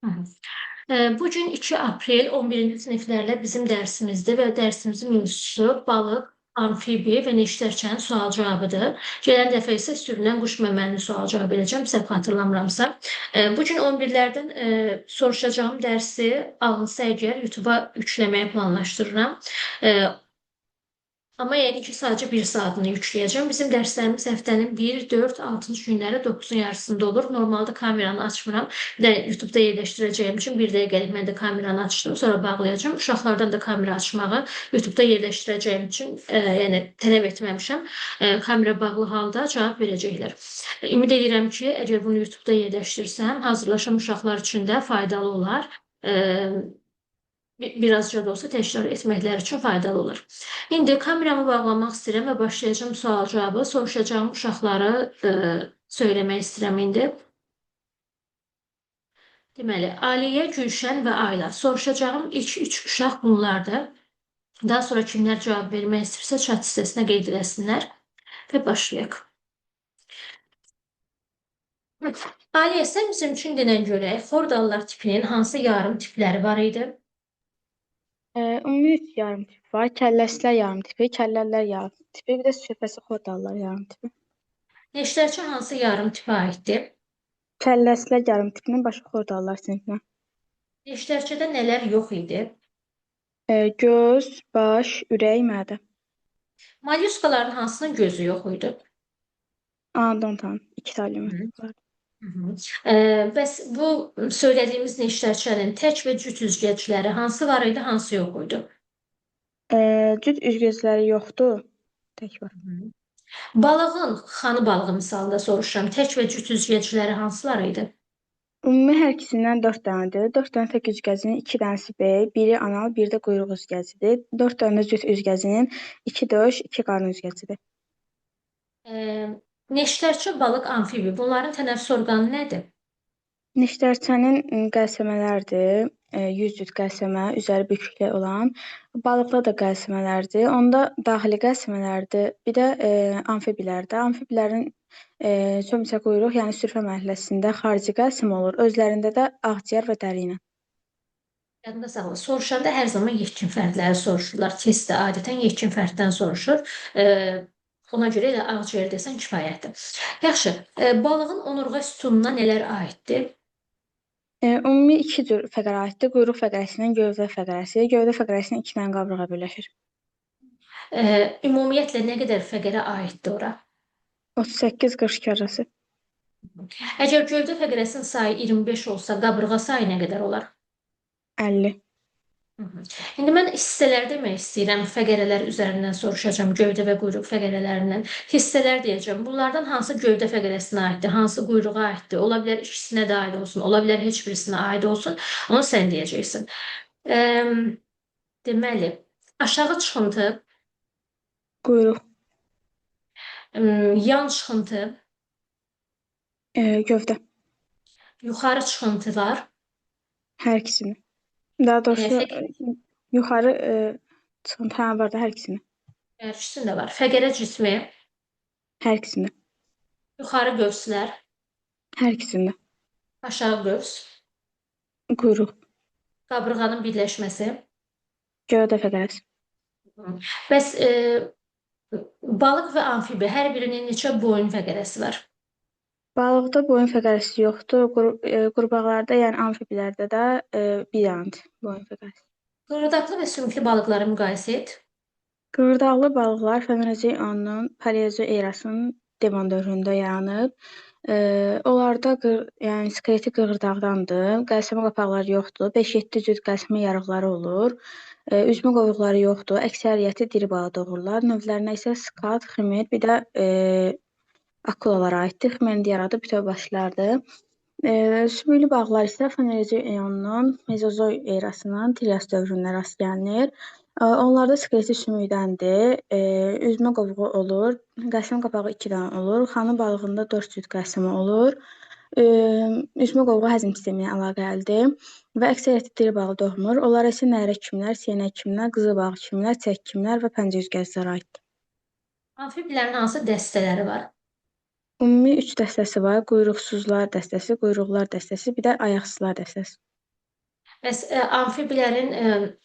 Hı hı. Bugün 2 aprel 11-ci siniflərlə bizim dərsimizdir və dərsimizin mövzusu balıq, amfibi və neştərçənin sual-cavabıdır. Gələn dəfə isə sürünən quş məməlini sual-cavab edəcəm, səhv xatırlamıramsa. Bugün 11-lərdən soruşacağım dərsi alınsa əgər YouTube-a yükləməyi planlaşdırıram. E, Amma yəqin ki, sadəcə 1 saatını yükləyəcəm. Bizim dərslərimiz həftənin 1, 4, 6-cı günləri 9-un yarısında olur. Normalda kameranı açmıram. Bir də YouTube-da yerləşdirəcəyim üçün 1 dəqiqəlik mən də kameranı açdım, sonra bağlayacağım. Uşaqlardan da kamera açmağı YouTube-da yerləşdirəcəyim üçün yəni tələb etməmişəm. Kamera bağlı halda cavab verəcəklər. Ümid edirəm ki, əgər bunu YouTube-da yerləşdirsəm, hazırlaşan uşaqlar üçün də faydalı olar. E, Birazca da olsa təkrar etməkləri üçün faydalı olur. İndi kameramı bağlamaq istəyirəm və başlayacağım sual-cavabı. Soruşacağım uşaqları söyləmək istəyirəm indi. Deməli, Aliyə, Gülşən və Ayla. Soruşacağım ilk 3 uşaq bunlardır. Daha sonra kimlər cavab vermək istəyirsə chat hissəsinə qeyd eləsinlər və başlayaq. Aliyə, sən bizim üçün denən görək, xordallar tipinin hansı yarım tipləri var idi? Ümumi üç yarım tip var. Kəlləşlər yarım tipi, kəllələr yarım tipi, bir də söhbəsi xordallar yarım tipi. Neştərçi hansı yarım tipə aiddir? Kəlləşlər yarım tipinin başı xordallar sinifinə. Neştərçidə nələr yox idi? Göz, baş, ürək, mədə. Mollyuskaların hansının gözü yox idi? Anadontanın iki Hı tane hı. var. Hı hı. Bəs bu söylədiyimiz neştərçənin tək və cüt üzgəcləri hansı var idi, hansı yox idi? Cüt üzgözləri yoxdur. Tək var. Hı hı. Balığın, xanı balığı misalında soruşuram, tək və cüt üzgəcləri hansılar idi? Ümumi hər ikisindən 4 dənədir. 4 dənə tək üzgəcinin 2 dənəsi bel, biri anal, biri də quyruq üzgəcidir. 4 dənə də cüt üzgəcinin 2 döş, 2 qarın üzgəcidir. Neştərçə, balıq, amfibi bunların tənəffüs orqanı nədir? Neştərçənin qəlsəmələrdir. 100 cüt qəlsəmə, üzəri büküklə olan. Balıqda da qəlsəmələrdir. Onda daxili qəlsəmələrdir. Bir də amfibilərdə. Amfibilərin çömçə quyruq, yəni sürfə mərhələsində xarici qəlsəm olur. Özlərində də ağciyər və dəri ilə. Yadında saxla, soruşanda hər zaman yetkin fərdləri soruşurlar. Testdə adətən yetkin fərddən soruşur. Ona görə də ağciyər desən kifayətdir. Yaxşı, balığın onurğa sütununa nələr aiddir? Ümumi iki cür fəqərə aiddir. Quyruq fəqərəsi ilə gövdə fəqərəsi. Gövdə fəqərəsinin 2 dənə qabırğa birləşir. Ümumiyyətlə nə qədər fəqərə aiddir ora? 38-42 arası. Əgər gövdə fəqərəsinin sayı 25 olsa, qabırğa sayı nə qədər olar? 50. Hı hı. İndi mən hissələr demək istəyirəm. Fəqərələr üzərindən soruşacağam. Gövdə və quyruq fəqərələrindən. Hissələr deyəcəm. Bunlardan hansı gövdə fəqərəsinə aiddir, hansı quyruğa aiddir? Ola bilər ikisinə də aid olsun, ola bilər heç birisinə aid olsun. Onu sən deyəcəksin. Deməli, aşağı çıxıntı, Quyruq. yan çıxıntı, Gövdə. yuxarı çıxıntılar, Hər ikisini. Daha doğrusu fəqər yuxarı çıxıntı var da hər ikisini. ikisində var. Fəqərə cismi, Hər ikisində. yuxarı qövslər, Hər ikisində. aşağı qövs, Quyruq. qabırğanın birləşməsi. Gövdə fəqərəsi. Bəs balıq və amfibi hər birinin neçə boyun fəqərəsi var? Balıqda boyun fəqərəsi yoxdur. Qurbağalarda, yəni amfibilərdə də bir dənədir boyun fəqərəsi. Qığırdaqlı və sümüklü balıqları müqayisə et. Qığırdaqlı balıqlar Fenerozoik onunun Paleozoik erasının Devon dövründə yaranıb. Onlarda yəni skeleti qığırdaqdandır. Qəlsəmə qapaqları yoxdur. 5-7 cüt qəlsəmə yarıqları olur. Üzmə qovuqları yoxdur. Əksəriyyəti diri balıq doğurlar. Növlərinə isə skat, ximir, bir də akulalara aiddir. Ximerini yaradıb bütövbaşlılardır. Sümüklü balıqlar isə Fenerozoik eonunun Mezozoik erasının Trias dövrünə rast gəlinir. Onlarda skeleti sümükdəndir. Üzmə qovuğu olur. Qəlsəm qapağı 2 dənə olur. Xanı balığında 4 cüt qəlsəmə olur. Üzmə qovuğu həzm sistemi ilə əlaqəlidir və əksəriyyəti diri balıq doğmur. Onlara isə nərə kimlər, siyənək kimlər, qızıl balıq kimlər, çək kimlər və pəncə üzgəcləri aiddir. Amfibilərin hansı dəstələri var? Ümumi 3 dəstəsi var. Quyruqsuzlar dəstəsi, quyruqlar dəstəsi, bir də ayaqsızlar dəstəsi. Bəs amfibilərin,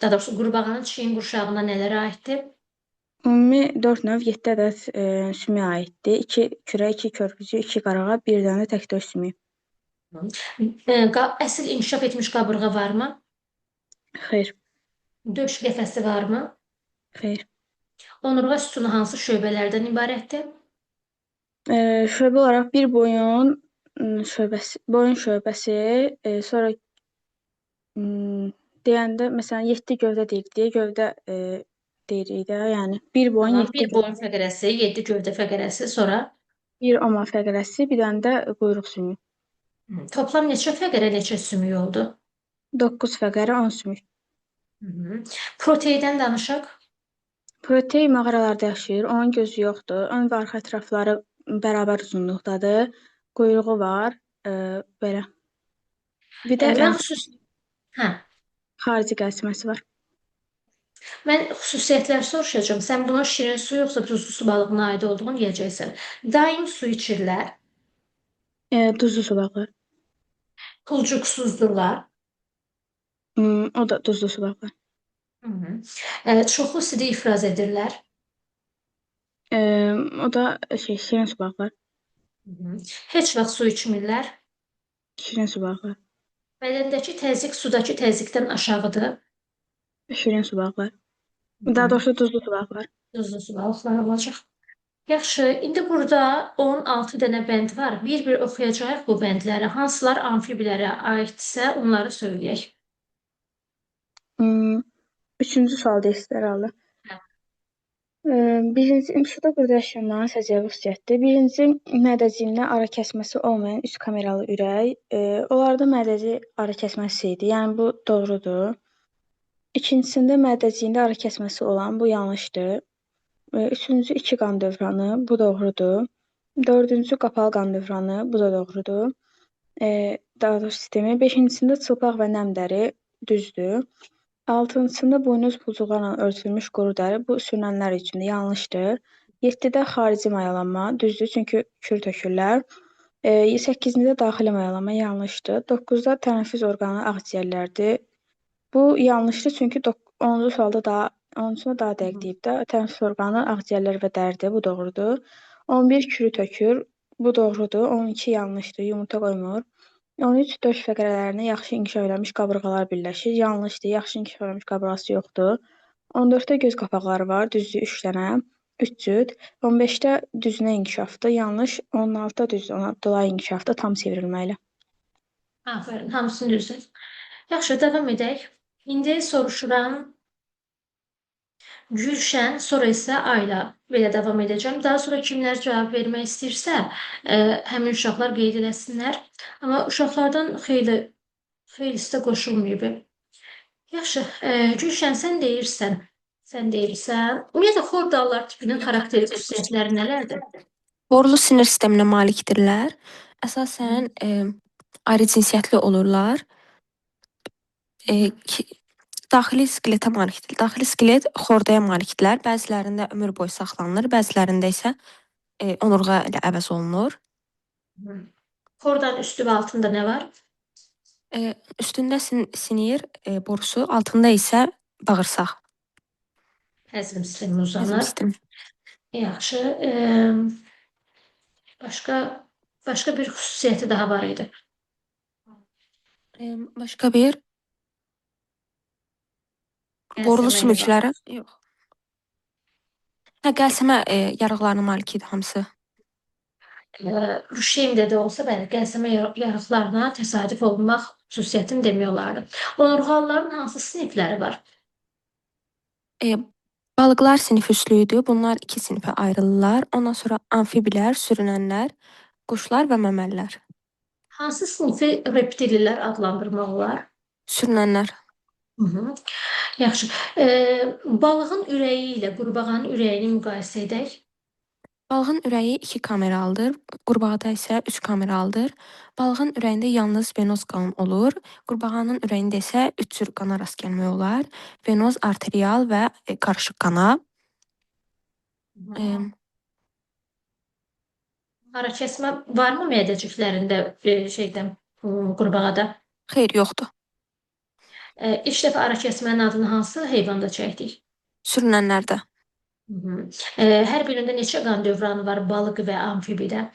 daha doğrusu qurbağanın çiyin qurşağına nələr aiddir? Ümumi 4 növ 7 ədəd sümüyə aiddir. 2 kürə, 2 körpücü, 2 qarağa, bir dənə təkdöş sümük. Əsl inkişaf etmiş qabırğa varmı? Xeyr, Döş qəfəsi varmı? xeyr. Onurğa sütunu hansı şöbələrdən ibarətdir? Şöbə olaraq bir boyun boyun şöbəsi, sonra deyəndə məsələn 7 gövdə deyirik deyə gövdə deyirik də, yəni bir boyun Tamam, 7 bir boyun fəqərəsi, 7 gövdə fəqərəsi, sonra bir oma fəqərəsi, bir dənə də quyruq sümüyü. toplam neçə fəqərə, neçə sümük oldu? 9 fəqərə 10 sümük. Proteydən danışaq. Protey mağaralarda yaşayır. Onun gözü yoxdur. Ön və arxa ətrafları bərabər uzunluqdadır. Quyruğu var. Belə. Bir də Mən hə, xarici qəlsəməsi var. mən xüsusiyyətlər soruşacağam. Sən buna şirin su yoxsa duzlu su balığına aid olduğunu deyəcəksən. Daim su içirlər, Duzlu su balığı. pulcuqsuzdurlar. O da duzlu su balığı. Çoxlu sidik ifraz edirlər. O da şirin su balığı. Heç vaxt su içmirlər. Şirin su balığı. Bədəndəki təzyiq sudakı təzyiqdən aşağıdır. Şirin su balığı. Daha doğrusu duzlu su balığı. Duzlu su balıqları olacaq. Yaxşı, indi burada 16 dənə bənd var. Bir-bir oxuyacağıq bu bəndləri. Hansılar amfibilərə aiddirsə, onları söyləyək. Üçüncü sual deyirsən herhalde. Hə. Birinci suda qurda yaşayanların səciyyəvi xüsusiyyətidir. Birinci mədəciyində ara kəsməsi olmayan üç kameralı ürək. Onlarda mədəci ara kəsməsi idi. Yəni bu doğrudur. İkincisində mədəciyində ara kəsməsi olan, bu yanlışdır. Üçüncü iki qan dövranı, bu doğrudur. Dördüncü qapalı qan dövranı, bu da doğrudur. Daha doğrusu sistemi. Beşincisində çılpaq və nəm dəri, düzdür. Altıncısında buynuz pulcuqlarla örtülmüş quru dəri, bu sürünənlər üçün də yanlışdır. 7-də xarici mayalanma, düzdür, çünki kür tökürlər. 8-də daxili mayalanma yanlışdır. 9-da tənəffüs orqanı ağciyərlərdir. Bu yanlışdır, çünki 10-cu sualda daha 10-cusunda daha dəqiq deyib də, tənəffüs orqanı ağciyərlər və dəridir, bu doğrudur. 11 kürü tökür, bu doğrudur. 12 yanlışdır, yumurta qoymur. 13 döş fəqərələrinə yaxşı inkişaf eləmiş qabırğalar birləşir. Yanlışdır, yaxşı inkişaf eləmiş qabırğası yoxdur. 14-də göz qapaqları var, düzdür 3 dənə, 3 cüt. 15-də düzünə inkişafdır, yanlış. 16-da düzdür, ona dolayı inkişafda tam çevrilməklə. Aferin, hamısını düzdür. Yaxşı, davam edək. İndi soruşuram Gülşən, sonra isə Ayla. Belə davam edəcəm. Daha sonra kimlər cavab vermək istəyirsə, həmin uşaqlar qeyd eləsinlər. Amma uşaqlardan xeylisi də qoşulmayıb. Yaxşı, Gülşən, sən deyirsən. Ümumiyyətlə, xordallar tipinin xarakteri xüsusiyyətləri nələrdir? Borlu sinir sisteminə malikdirlər. Əsasən ayrı cinsiyyətli olurlar. Daxili skeletə malikdir. Daxili skelet xordaya malikdirlər. Bəzilərində ömür boyu saxlanılır, bəzilərində isə onurğa ilə əvəz olunur. Xordanın üstü və altında nə var? Üstündə sinir borusu, altında isə bağırsaq. Həzm sistemi Həzm uzanır. sistemi. Yaxşı. Başqa bir xüsusiyyəti daha var idi. Başqa bir borulu Qəlsəmə ilə sümükləri yox. Qəlsəmə yarıqlarına malik idi hamısı. Rüşeymdə də olsa, bəli, qəlsəmə yarıqlarına təsadüf olmaq xüsusiyyətini demək olardı. Onurğalıların hansı sinifləri var? Balıqlar sinif üslüydür. Bunlar iki sinifə ayrılırlar. Ondan sonra amfibilər, sürünənlər, quşlar və məməlilər. Hansı sinifi reptililər adlandırmaq olar? Sürünənlər. Yaxşı. Balığın ürəyi ilə qurbağanın ürəyini müqayisə edək. Balığın ürəyi 2 kameralıdır, qurbağada isə 3 kameralıdır. Balığın ürəyində yalnız venoz qan olur, qurbağanın ürəyində isə 3 cür qana rast gəlmək olar. Venoz, arterial və qarışıq qana. Ara kəsmə varmı mədəciklərində qurbağada? Xeyr, yoxdur. İlk dəfə ara kəsmənin adını hansı heyvanda çəkdik? Sürünənlərdə. Hı -hı. Hər birində neçə qan dövranı var balıq və amfibidə?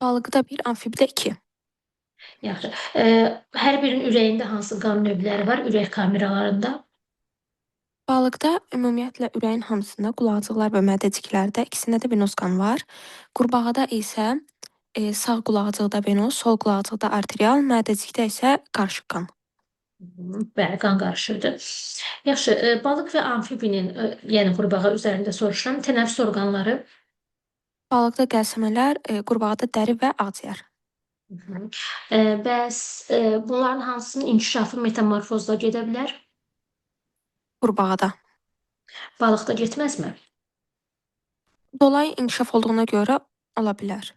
Balıqda 1, amfibidə 2. Yaxşı. Hər birinin ürəyində hansı qan növləri var, ürək kameralarında? Balıqda ümumiyyətlə ürəyin hamısında qulaqcıqlar və mədəciklərdə ikisində də venoz qan var. Qurbağada isə sağ qulaqcıqda venoz, sol qulaqcıqda arterial, mədəcikdə isə qarışıq qan. Bəli, qan qarışıqdır. Yaxşı, balıq və amfibinin, yəni qurbağa üzərində soruşuram, tənəffüs orqanları? Balıqda qəlsəmələr, qurbağada dəri və ağciyər. Bəs bunların hansısının inkişafı metamorfozla gedə bilər? Qurbağada. Balıqda getməzmi? Dolay inkişaf olduğuna görə ola bilər.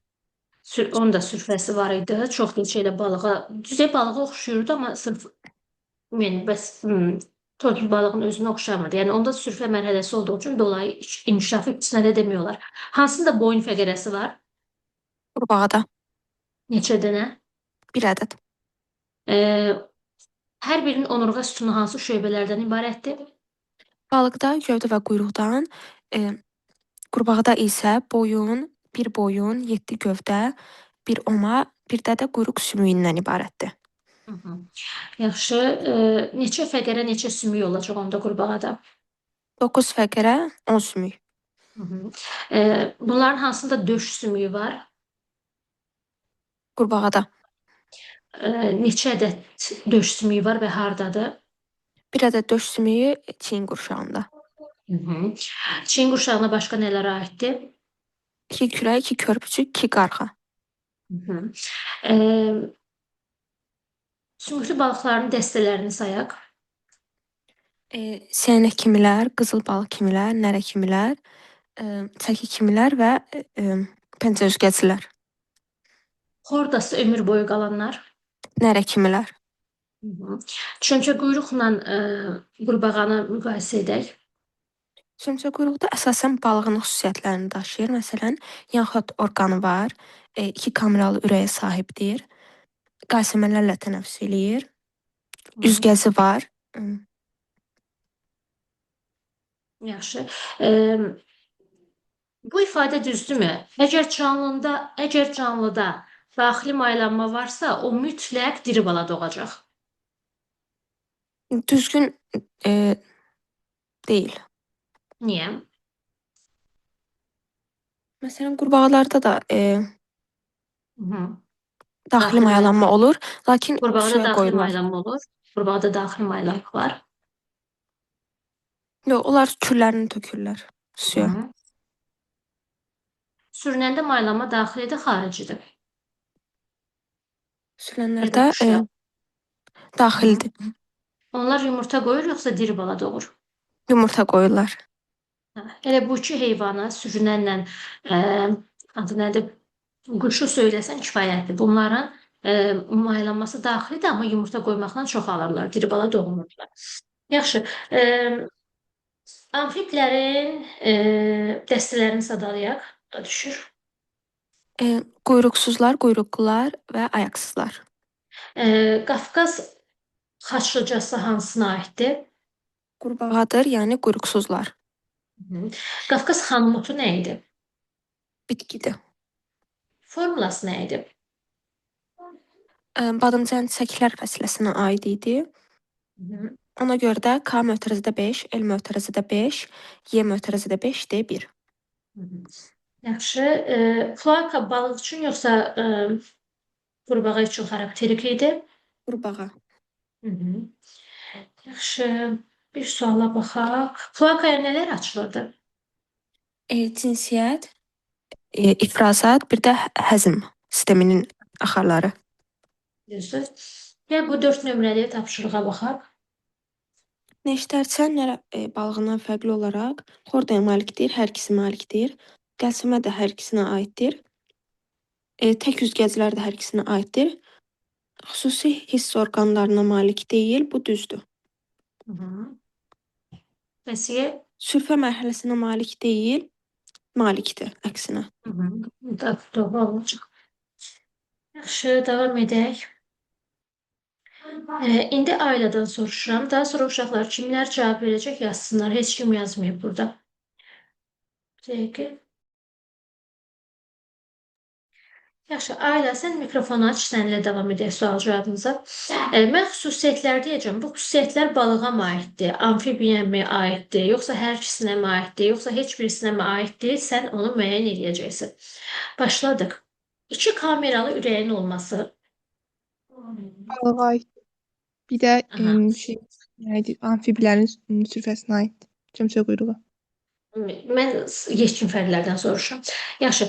Onun da sürfəsi var idi. Çox bir şeylə balığa, düzey balığa oxşuyurdu, amma sırf yəni bəs tortul balığın özünə oxşamırdı. Yəni onda sürfə mərhələsi olduğu üçün dolayı inkişafı ikisinə də demək olar. Hansında boyun fəqərəsi var? Qurbağada Neçə dənə? 1 ədəd. Hər birinin onurğa sütunu hansı şöbələrdən ibarətdir? Balıqda gövdə və quyruqdan, qurbağada isə bir boyun, 7 gövdə, bir oma, bir də quyruq sümüyündən ibarətdir. Hı -hı. Yaxşı, neçə fəqərə, neçə sümük olacaq onda qurbağada? 9 fəqərə, 10 sümük. Hı -hı. Bunların hansında döş sümüyü var? Qurbağada Neçə ədəd döş sümüyü var və hardadır? 1 ədəd döş sümüyü çiyin qurşağında. Hı -hı. Çin qurşağına başqa nələr aiddir? 2 kürək, 2 körpücük, 2 qarğa. Hı -hı. Sümüklü balıqların dəstələrini sayaq. Səyənək kimilər, qızıl balıq kimilər, nərə kimilər, çəki kimilər və pəncə üzgəcilər. Hordası ömür boyu qalanlar. Nərə kimilər. Hı -hı. Çömçə quyruqla qurbağanı müqayisə edək. Çömçə quyruqda əsasən balığın xüsusiyyətlərini daşıyır. Məsələn, yanxot orqanı var, 2 kameralı ürəyə sahibdir, qəlsəmələrlə tənəffüs eləyir, üzgəci var. Yaxşı. Bu ifadə düzdürmü? Əgər canlıda daxili maylanma varsa, o mütləq diri bala doğacaq. Düzgün deyil. Niyə? Məsələn, qurbağalarda da Hı -hı. daxili mayalanma olur, lakin Qurbağada suya daxili qoyurlar. maylanma olur. Qurbağada daxili maylanma var. Yox, onlar küllərini tökürlər suya. Hı. Sürünəndə maylanma daxilidir, xaricidir. Sürünənlərdə Quşlar. daxildir. Onlar yumurta qoyur, yoxsa diri bala doğur? Yumurta qoyurlar. Elə bu iki heyvanı sürünənlə adı nədir? Quşu söyləsən kifayətdir. Bunların maylanması daxilidir, amma yumurta qoymaqla çoxalırlar. Diri bala doğmurlar. Yaxşı. Amfiblərin dəstələrini sadalayaq. Da düşür. Quyruqsuzlar, quyruqlular və ayaqsızlar. Qafqaz xaçlıcası hansına aiddir? Qurbağadır, yəni quyruqsuzlar. Qafqaz xanmutu nə idi? Bitkidir. Formulası nə idi? Badımcan çəkilər fəsiləsinə aid idi. Ona görə də K mötərizədə 5, L mötərizədə 5, Y mötərizədə 5, D 1. Yaxşı. Kloaka balıq üçün yoxsa qurbağa üçün xarakterik idi? Qurbağa. Yaxşı. Bir suala baxaq. Kloakaya nələr açılırdı? Cinsiyyət, ifrazat, bir də həzm sisteminin axarları. Düzdür. Və bu 4 nömrəli tapşırığa baxaq. Neştərçən balığından fərqli olaraq xordaya malikdir, hər ikisi malikdir. Qəlsəmə də hər ikisinə aiddir. Tək üzgəcilər də hər ikisinə aiddir. Xüsusi hiss orqanlarına malik deyil, bu düzdür. Vəsiyə? Sürfə mərhələsinə malik deyil, malikdir əksinə. Doğru olacaq. Yaxşı, davam edək. İndi ailədən soruşuram. Daha sonra uşaqlar kimlər cavab verəcək yazsınlar. Heç kim yazmayıb burada. Bir dəqiqə. Yaxşı, Ayla, sən mikrofonu aç, səninlə davam edək sual-cavabımıza. Mən xüsusiyyətlər deyəcəm. Bu xüsusiyyətlər balığa mı aiddir, amfibiyaya mı aiddir, yoxsa hər ikisinə mi aiddir, yoxsa heç birisinə mi aiddir? Sən onu müəyyən edəcəksən. Başladıq. İki kameralı ürəyin olması. Balığa aid. Bir də Aha. neydi? Amfibilərin sürfəsinə aid. Çömçə quyruğu. Mən yetkin fərqlərdən soruşuram. Yaxşı,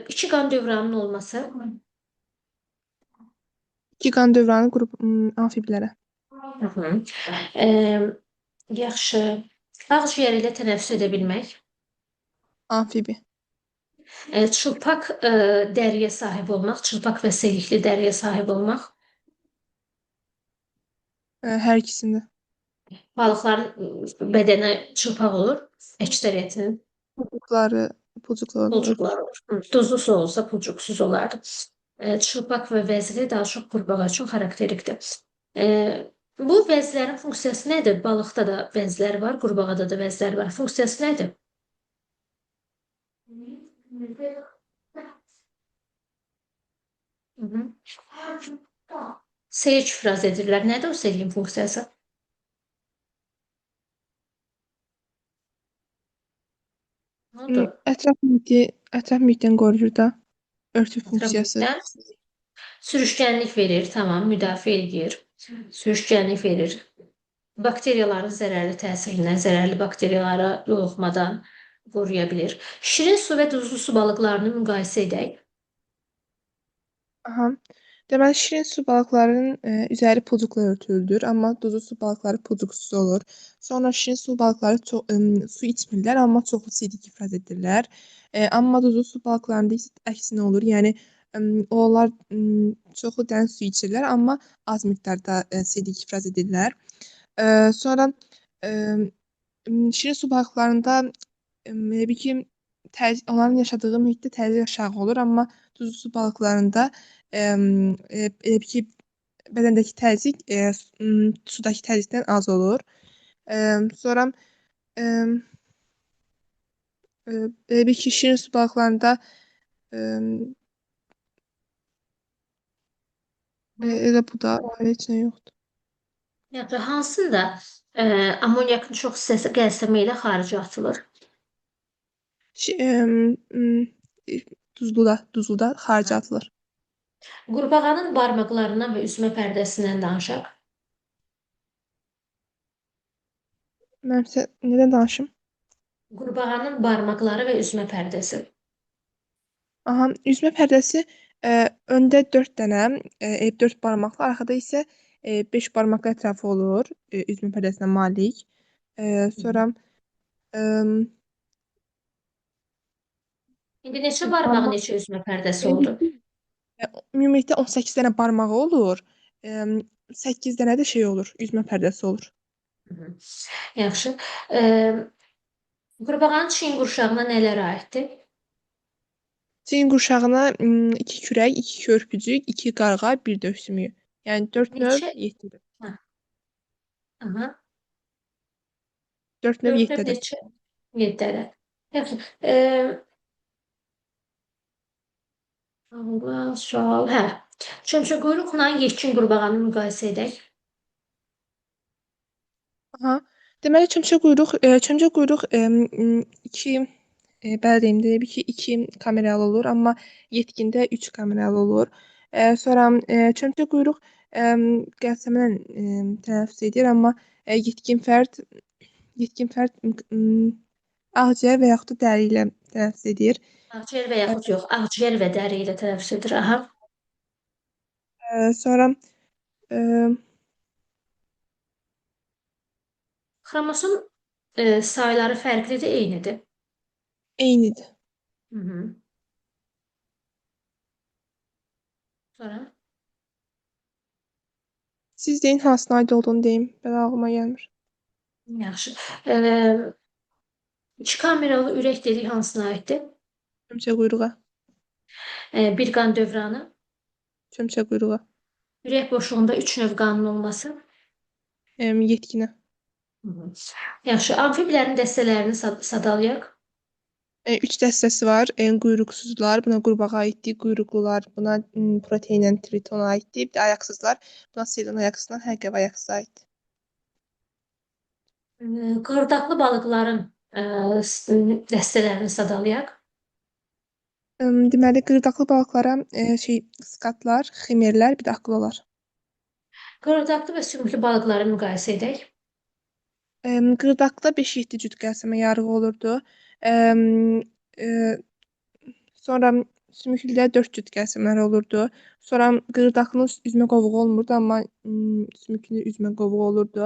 iki qan dövranının olması. İki qan dövranı qrup amfibilərə. Hı-hı. Yaxşı, ağciyər ilə tənəffüs edə bilmək. Amfibi. Çılpaq dəriyə sahib olmaq, çılpaq və selikli dəriyə sahib olmaq. Hər ikisində. Balıqların bədəni çılpaq olur, əksəriyyətinin. Pulcuqları olur. Pulcuqlar olur. Duzlu su olsa pulcuqsuz olardı. Çılpaq və vəzli daha çox qurbağa üçün xarakterikdir. Bu vəzlərin funksiyası nədir? Balıqda da vəzlər var, qurbağada da vəzlər var. Funksiyası nədir? Seyir ifraz edirlər. Nədir o seyirin funksiyası? Nə oldu? Ətraf mühitdən qoruyur da. Örtü funksiyası. Ətrafdan sürüşkənlik verir, tamam, müdafiə edir. Sürüşkənlik verir. Bakteriyaların zərərli təsirindən, zərərli bakteriyalara yoluxmadan qoruya bilir. Şirin su və duzlu su balıqlarını müqayisə edək. Aha. Deməli, şirin su balıqlarının üzəri pulcuqla örtülüdür, amma duzlu su balıqları pulcuqsuz olur. Sonra şirin su balıqları su içmirlər, amma çoxlu sidik ifraz edirlər. Amma duzlu su balıqlarında isə əksinə olur. Yəni onlar çoxlu dəniz suyu içirlər, amma az miqdarda sidik ifraz edirlər. Sonra şirin su balıqlarında elə bil ki, onların yaşadığı mühitdə təzyiq aşağı olur, amma duzlu su balıqlarında elə bil ki, bədəndəki təzyiq sudakı təzyiqdən az olur. Sonra elə bil ki, şirin su balıqlarında elə bu da heç nə yoxdur. Yəni, hansında amonyakın çox hissəsi qəlsəmə ilə xaricə atılır? Duzluda xaricə atılır. Qurbağanın barmaqlarından və üzmə pərdəsindən danışaq. Mən sizə nədən danışım? Qurbağanın barmaqları və üzmə pərdəsi. Aha, üzmə pərdəsi öndə 4 dənə, 4 barmaqlı, arxada isə 5 barmaqlı ətrafı olur, üzmə pərdəsinə malik. Sonra İndi neçə barmağı, neçə üzmə pərdəsi oldu? ümumilikdə 18 dənə barmağı olur, 8 dənə də şey olur, üzmə pərdəsi olur. Yaxşı. Qurbağanın çiyin qurşağına nələr aiddir? Çiyin qurşağına 2 kürək, 2 körpücük, 2 qarğa, 1 döv sümüyü. Yəni 4 növ 7 döv. Aha. 4 növ 7 Dörd ədəd. neçə? 7 ədəd. Yaxşı. Sual, hə. Çömçə quyruqla yetkin qurbağanı müqayisə edək. Aha. Deməli çömçə quyruq 2 belə deyim də bir ki 2 kameralı olur, amma yetkində 3 kameralı olur. Sonra çömçə quyruq qəlsəmədən tənəffüs edir, amma yetkin fərd ağciyər və yaxud da dəri ilə tənəffüs edir. Ağciyər və yaxud yox, ağciyər və dəri ilə tənəffüs edir. Aha. Sonra Xromosom sayları fərqlidir, eynidir. eynidir. Sonra? Siz deyin hansına aid olduğunu deyim. Belə ağlıma gəlmir. Yaxşı. İki kameralı ürək dedik hansına aiddir? Çömçə quyruğa. Bir qan dövranı. Çömçə quyruğa. Ürək boşluğunda 3 növ qanun olması. Yetkinə. Yaxşı, amfibilərin dəstələrini sadalayaq. 3 dəstəsi var. Quyruqsuzlar, buna qurbağa aiddir. Quyruqlular, buna proteinən tritona aiddir. Bir də ayaqsızlar, buna selon ayaqsızdan Həqəv ayaqsıza aiddir. Qırdaqlı balıqların dəstələrini sadalayaq. Deməli, qırdaqlı balıqlara skatlar, ximerlər, bir də akulalar. Qırdaqlı və sümüklü balıqları müqayisə edək. Qırdaqda 5-7 cüt qəlsəmə yarığı olurdu. Sonra sümüklüdə 4 cüt qəlsəmələr olurdu. Sonra qırdaqlının üzmə qovuğu olmurdu, amma sümüklünün üzmə qovuğu olurdu.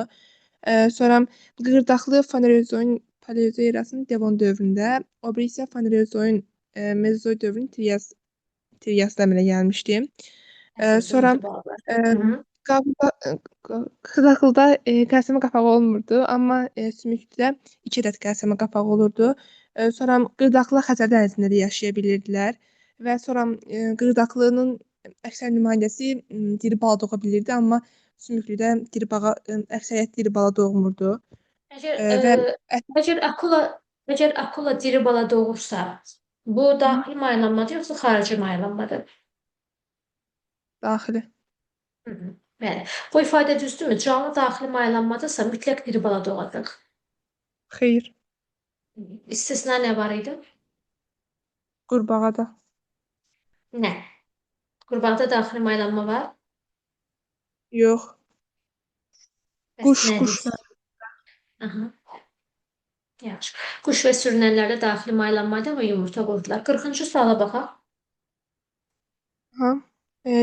Sonra qırdaqlı Fanerozoin Paleozoy erasının Devon dövründə, o biri isə Fanerozoin Mezozoy dövrünün Trias əmələ gəlmişdi. Sonra qırdaqlıda qəlsəmə qapağı olmurdu, amma sümüklüdə 2 ədəd qəlsəmə qapağı olurdu. Sonra qırdaqlı Xəzər dənizində də yaşaya bilirdilər və sonra qırdaqlının əksər nümayəndəsi diri bala doğa bilirdi, amma sümüklüdə əksəriyyət diri bala doğmurdu. Əgər akula diri bala doğursa, bu daxili maylanmadır yoxsa xarici maylanmadır? Daxili. Bəli. Bu ifadə düzdürmü? Canlı daxili maylanmadırsa mütləq diri bala doğacaq. Xeyr. İstisna nə var idi? Qurbağada. Nə? Qurbağada daxili maylanma var? Yox. Quş. Aha. Yaxşı. Quş və sürünənlərdə daxili maylanmaydı və yumurta qoydular. 40-cı suala baxaq.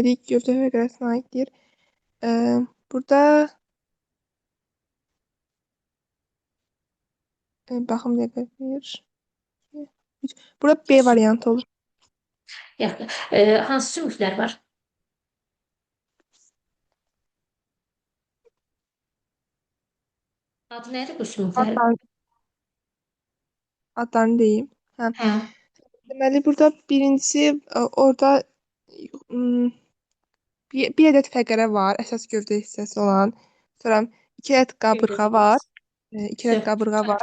Dik gövdə fəqərəsinə aiddir. Burada baxım dəqiqə 1, 2, 3. Burada B variantı olur. Yaxşı. Hansı sümüklər var? Adı nədir bu sümüklərin? Adlarını deyim. Hə. Deməli, burada birincisi orada bir ədəd fəqərə var, əsas gövdə hissəsi olan. Sonra 2 ədəd qabırğa var. 2 ədəd qabırğa var.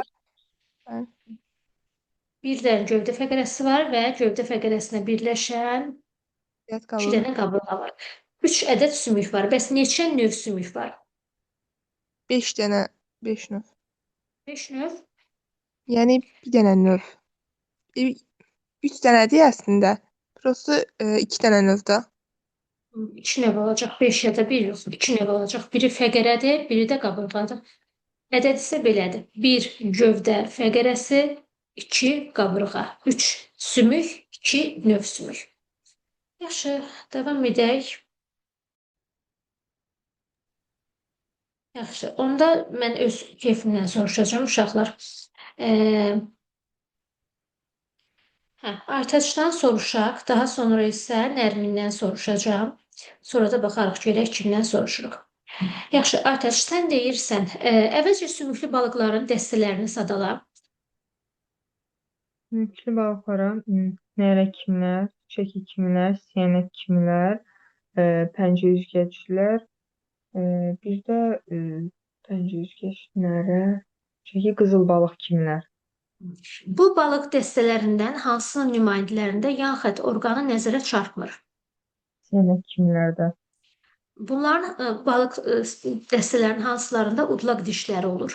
Bir dənə gövdə fəqərəsi var və gövdə fəqərəsinə birləşən 2 dənə qabırğa var. 3 ədəd sümük var. Bəs neçə növ sümük var? 5 dənə, 5 növ. 5 növ? Yəni bir dənə növ. 3 dənədir əslində. Prosto 2 dənə növdə. 2 növ olacaq. 5 ya da 1 yox. 2 növ olacaq. Biri fəqərədir, biri də qabırğadır. Ədəd isə belədir. 1 gövdə fəqərəsi, 2 qabırğa, 3 sümük, 2 növ sümük. Yaxşı, davam edək. Yaxşı, onda mən öz keyfimdən soruşacağım uşaqlar. Aytaçdan soruşaq, daha sonra isə Nərmindən soruşacağım. Sonra da baxarıq görək kimdən soruşuruq. Yaxşı, Aytaç, sən deyirsən, əvvəlcə sümüklü balıqların dəstələrini sadala. Sümüklü balıqlara nərə kimlər, çəki kimlər, siyənək kimlər, pəncə üzgəclər, bir də pəncə üzgəc nərə, çəki qızıl balıq kimlər. Bu balıq dəstələrindən hansının nümayəndələrində yan xətt orqanı nəzərə çarpmır? Siyənək kimlərdə. Bunların balıq dəstələrinin hansılarında udlaq dişləri olur?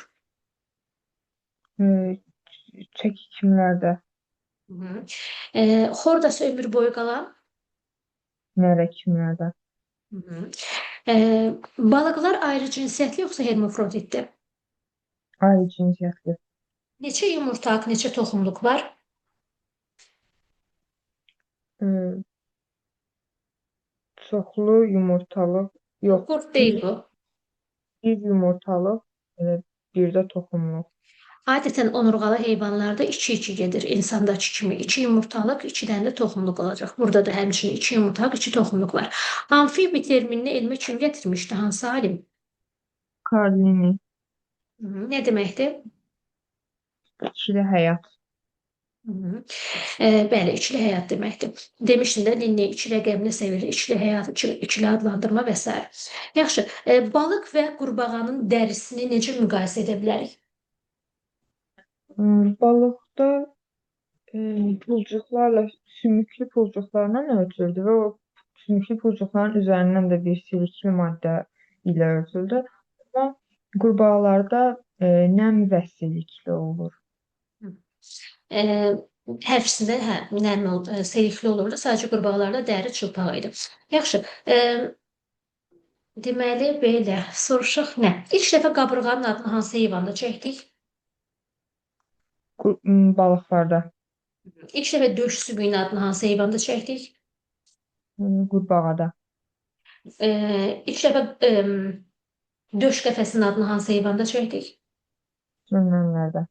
Çəki kimlərdə. Xordası ömür boyu qalan? Nərə kimlərdə. Balıqlar ayrı cinsiyyətli yoxsa hermafroditdir? Ayrı cinsiyyətli. Neçə yumurtaq, neçə toxumluq var? Çoxlu yumurtalıq yox. Qurd deyil bu. Bir yumurtalıq, bir də toxumluq. Adətən onurğalı heyvanlarda 2-2 gedir. İnsandakı kimi 2 yumurtalıq, 2 dənə də toxumluq olacaq. Burada da həmçinin 2 yumurtalıq, 2 toxumluq var. Amfibi terminini elmə kim gətirmişdi? Hansı alim? Karlini. Nə deməkdir? İkili həyat. Hı hı. Bəli, ikili həyat deməkdir. Demişdim də, linli, iki rəqəmli sevilir, ikili həyat, ikili adlandırma və s. Yaxşı, balıq və qurbağanın dərisini necə müqayisə edə bilərik? Balıqda pulcuqlarla, sümüklü pulcuqlarla örtüldü və o sümüklü pulcuqların üzərindən də bir silikli maddə ilə örtüldü. Amma qurbağalarda nəm və silikli olur. Eee, hər ikisində hə, nəmli selikli olurdu. Sadəcə qurbağalarda dəri çılpaq idi. Yaxşı, deməli belə soruşaq nə? İlk dəfə qabırğanın adını hansı heyvanda çəkdik? Balıqlarda, İlk dəfə döş sümüyünün adını hansı heyvanda çəkdik? qurbağada, İlk dəfə döş qəfəsinin adını hansı heyvanda çəkdik? sürünənlərdə,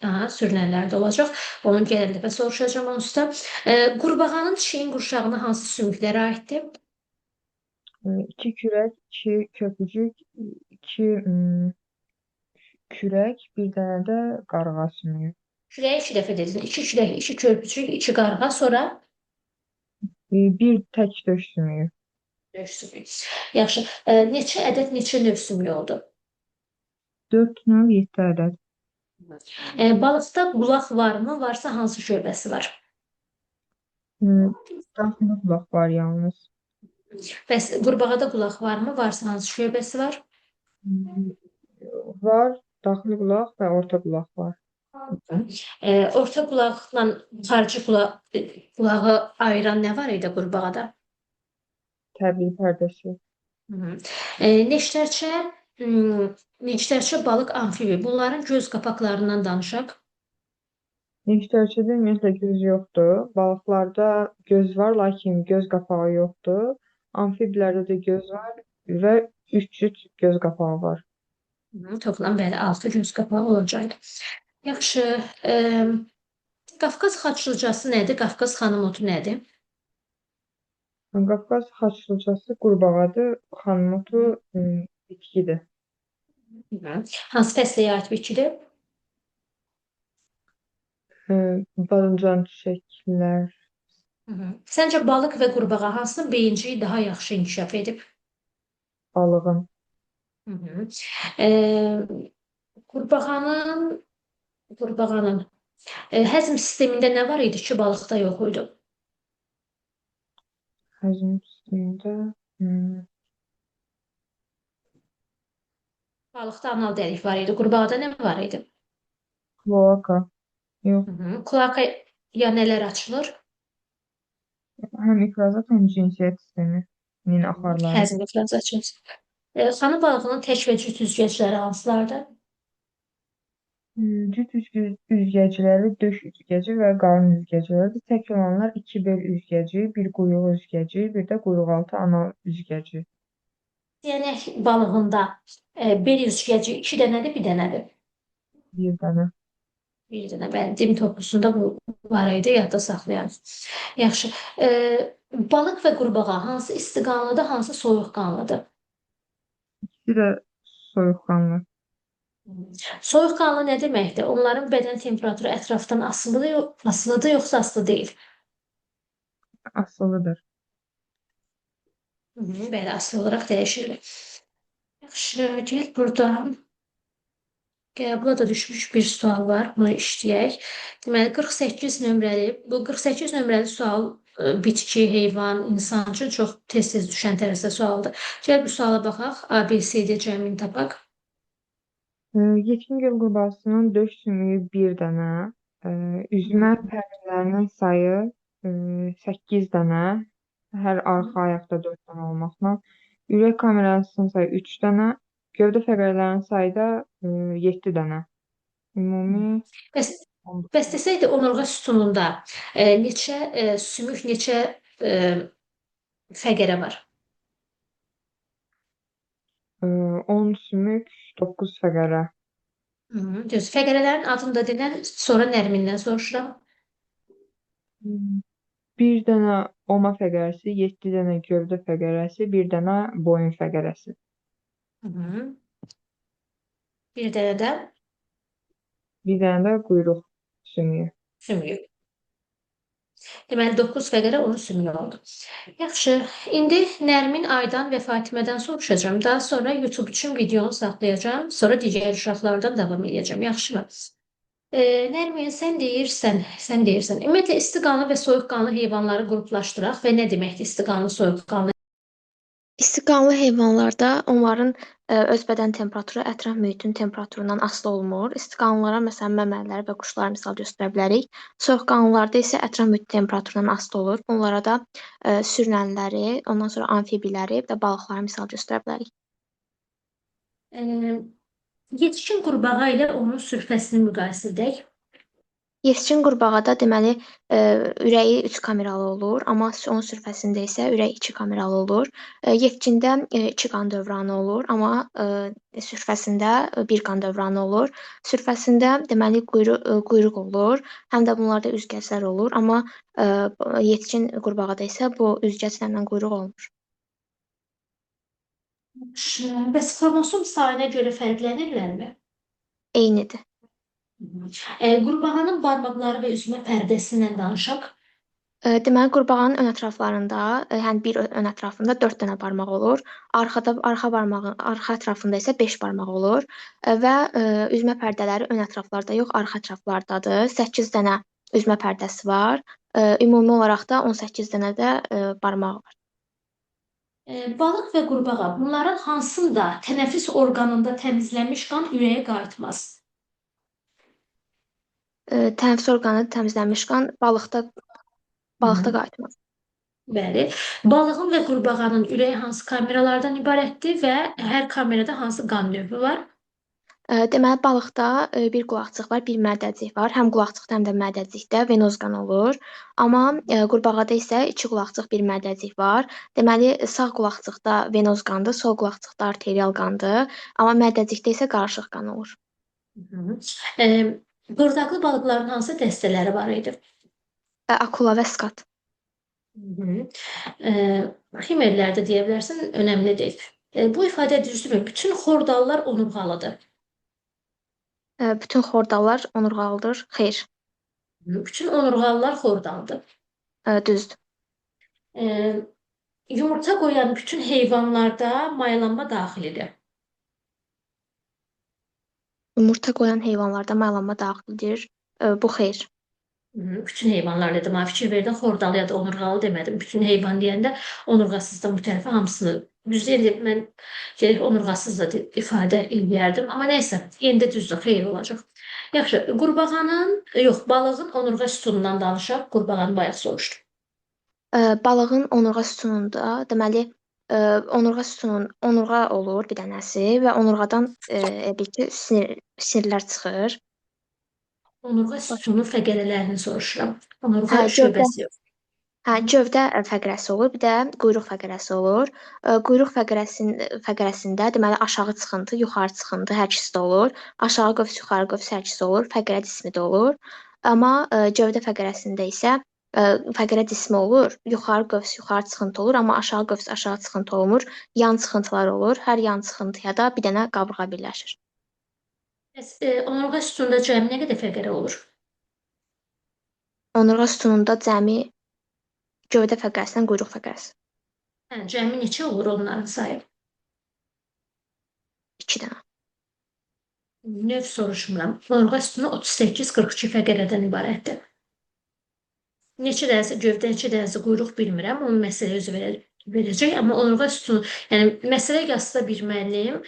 Aha, sürünənlərdə olacaq. Onu gələn dəfə soruşacağam onsuz da. Qurbağanın çiyin qurşağına hansı sümüklər aiddir? 2 kürək, 2 köpücük, 2 kürək, bir dənə də qarğa sümüyü. Kürəyi 2 dəfə dedin. 2 kürək, 2 körpücük, 2 qarğa, sonra Bir tək döş sümüyü. döş sümüyü. Yaxşı. Neçə ədəd, neçə növ sümüyü oldu? 4 növ 7 ədəd. Balıqda qulaq varmı? Varsa hansı şöbəsi var? Daxili qulaq var yalnız. Bəs qurbağada qulaq varmı? Varsa hansı şöbəsi var? Var, daxili qulaq və orta qulaq var. Orta qulaqla xarici qulağı ayıran nə var idi qurbağada? Təbii pərdəsi. Neştərçə, neştərçə balıq amfibi. Bunların göz qapaqlarından danışaq. Neştərçədə ümumiyyətlə göz yoxdur. Balıqlarda göz var, lakin göz qapağı yoxdur. Amfibilərdə də göz var və 3 cüt göz qapağı var. Toplam belə 6 göz qapağı olacaq. Yaxşı. Qafqaz xaçlıcası nədir? Qafqaz xanım otu nədir? Qafqaz xaçlıcası qurbağadır, xanımotu bitkidir. Hansı fəsləyə aid bitkidir? Badımcan çiçəklər. Səncə balıq və qurbağa hansının beyinciyi daha yaxşı inkişaf edib? Balığın. Qurbağanın həzm sistemində nə var idi ki, balıqda yox idi? Həzm sistemində Balıqda anal dəlik var idi. Qurbağada nə var idi? kloaka. Yox, Kloakaya nələr açılır? həm ifrazat, həm cinsiyyət sisteminin axarları. Həzm ifraz açılır. Xanı balığının tək və cüt üzgəcləri hansılardır? Cüt üzgəcləri döş üzgəci və qarın üzgəciləridir. Tək olanlar 2 bel üzgəci, bir quyruq üzgəci, bir də quyruqaltı ana üzgəci. Siyənək balığında bel üzgəci 2 dənədir, 1 dənədir. Bir dənə. Bir dənə. Bəli, dim toplusunda bu var idi, yadda saxlayarız. Yaxşı. Balıq və qurbağa hansı istiqanlıdır, hansı soyuqqanlıdır? İkisi də soyuqqanlı. Soyuqqanlı nə deməkdir? Onların bədən temperaturu ətrafdan asılıdır, yoxsa asılı deyil? Asılıdır. Bəli, asılı olaraq dəyişir. Yaxşı, gəl burada. Qəbula da düşmüş bir sual var. Bunu işləyək. Deməli, 48 nömrəli, bu 48 nömrəli sual bitki, heyvan, insan üçün çox tez-tez düşən tərzdə sualdır. Gəl bu suala baxaq. A, B, C, D cəmini tapaq. Yetkin göl qurbağasının döş sümüyü 1 dənə, üzmə pərdələrinin sayı 8 dənə, hər arxa ayaqda 4 dənə olmaqla, ürək kamerasının sayı 3 dənə, gövdə fəqərələrinin sayı da 7 dənə. Ümumi Bəs desəydi onurğa sütununda neçə sümük, neçə fəqərə var? 10 sümük, 9 fəqərə. Düz. Fəqərələrin adını da denən, sonra Nərmindən soruşuram. 1 dənə oma fəqərəsi, 7 dənə gövdə fəqərəsi, 1 dənə boyun fəqərəsi. Bir dənə də 1 dənə də quyruq sümüyü. Sümüyü. Deməli 9 fəqərə onun sümüyü oldu. Yaxşı, indi Nərmin, Aydan və Fatimədən soruşacağım. Daha sonra YouTube üçün videonu saxlayacağım. Sonra digər uşaqlardan davam edəcəm. Yaxşımı? Nərmin, sən deyirsən. Ümumiyyətlə isti qanlı və soyuqqanlı heyvanları qruplaşdıraq və nə deməkdir isti qanlı, soyuqqanlı? İstiqanlı heyvanlarda onların öz bədən temperaturu ətraf mühitin temperaturundan asılı olmur. İstiqanlılara məsələn məməliləri və quşları misal göstərə bilərik. Soyuqqanlılarda isə ətraf mühit temperaturundan asılı olur. Bunlara da sürünənləri, ondan sonra amfibiləri, bir də balıqları misal göstərə bilərik. Ee, Yetişkin qurbağa ilə onun sürfəsini müqayisə edək. Yetişkin qurbağada deməli ürəyi 3 kameralı olur, amma onun sürfəsində isə ürək 2 kameralı olur. Yetkində 2 qan dövranı olur, amma sürfəsində 1 qan dövranı olur. Sürfəsində deməli quyruq olur, həm də bunlarda üzgəclər olur, amma yetkin qurbağada isə bu üzgəclərlə quyruq olmur. Bəs xromosom sayına görə fərqlənirlərmi? Eynidir. Qurbağanın barmaqları və üzmə pərdəsindən danışaq. Deməli, qurbağanın ön ətraflarında, yəni bir ön ətrafında 4 dənə barmaq olur. Arxa ətrafında isə 5 barmaq olur və üzmə pərdələri ön ətraflarda yox, arxa ətraflardadır. 8 dənə üzmə pərdəsi var. Ümumi olaraq da 18 dənə də barmaq var. Balıq və qurbağa bunların hansında tənəffüs orqanında təmizlənmiş qan ürəyə qayıtmaz? Tənəffüs orqanı təmizlənmiş qan balıqda qayıtmaz. Bəli. Balığın və qurbağanın ürəyi hansı kameralardan ibarətdir və hər kamerada hansı qan növü var? Deməli, balıqda bir qulaqcıq var, bir mədəcik var. Həm qulaqcıqda, həm də mədəcikdə venoz qan olur. Amma qurbağada isə 2 qulaqcıq, bir mədəcik var. Deməli, sağ qulaqcıqda venoz qandır, sol qulaqcıqda arterial qandır. Amma mədəcikdə isə qarışıq qan olur. Bırdaqlı balıqların hansı dəstələri var idi? Akula və skat. Ximerlərdə deyə bilərsən, önəmli deyil. Bu ifadə düzdürmü? Bütün xordallar onurğalıdır. Bütün xordallar onurğalıdır. Xeyr, Bütün onurğalılar xordaldır. düzdür. Yumurta qoyan bütün heyvanlarda mayalanma daxilidir. Yumurta qoyan heyvanlarda mayalanma daxildir. Bu xeyr. Bütün heyvanlar dedim, fikir verdim, xordalı ya da onurğalı demədim. Bütün heyvan deyəndə onurğasızdan bu tərəfə hamısını düzdür. Mən onurğasız da ifadə eləyərdim. Amma nəysə, yenə də düzdür, xeyir olacaq. Yaxşı, balığın onurğa sütunundan danışaq. Qurbağanı bayaq soruşdum. Balığın onurğa sütununda, deməli, onurğa olur bir dənəsi və onurğadan bir ki sinirlər çıxır. Onurğa sütunu fəqərələrini soruşuram. Onurğa Hə, şöbəsi yox. Gövdə fəqərəsi olur, bir də quyruq fəqərəsi olur. Quyruq fəqərəsində deməli aşağı çıxıntı, yuxarı çıxıntı hər ikisi də olur. Aşağı qövs, yuxarı qövs hər ikisi olur. Fəqərə cismi də olur. Amma gövdə fəqərəsində isə fəqərə cismi olur, yuxarı qövs, yuxarı çıxıntı olur, amma aşağı qövs, aşağı çıxıntı olmur. Yan çıxıntılar olur. Hər yan çıxıntıya da bir dənə qabırğa birləşir. Bəs onurğa sütununda cəmi nə qədər fəqərə olur? Onurğa sütununda cəmi gövdə fəqərəsindən quyruq fəqərəsi. Cəmi neçə olur onların sayı? 2 dənə. Növ soruşmuram. Onurğa sütunu 38-42 fəqərədən ibarətdir. Neçə dənəsi gövdə, neçə dənəsi quyruq bilmirəm. Onun məsələ özü verəcək. Amma onurğa sütunu, yəni məsələ yazsa bir müəllim,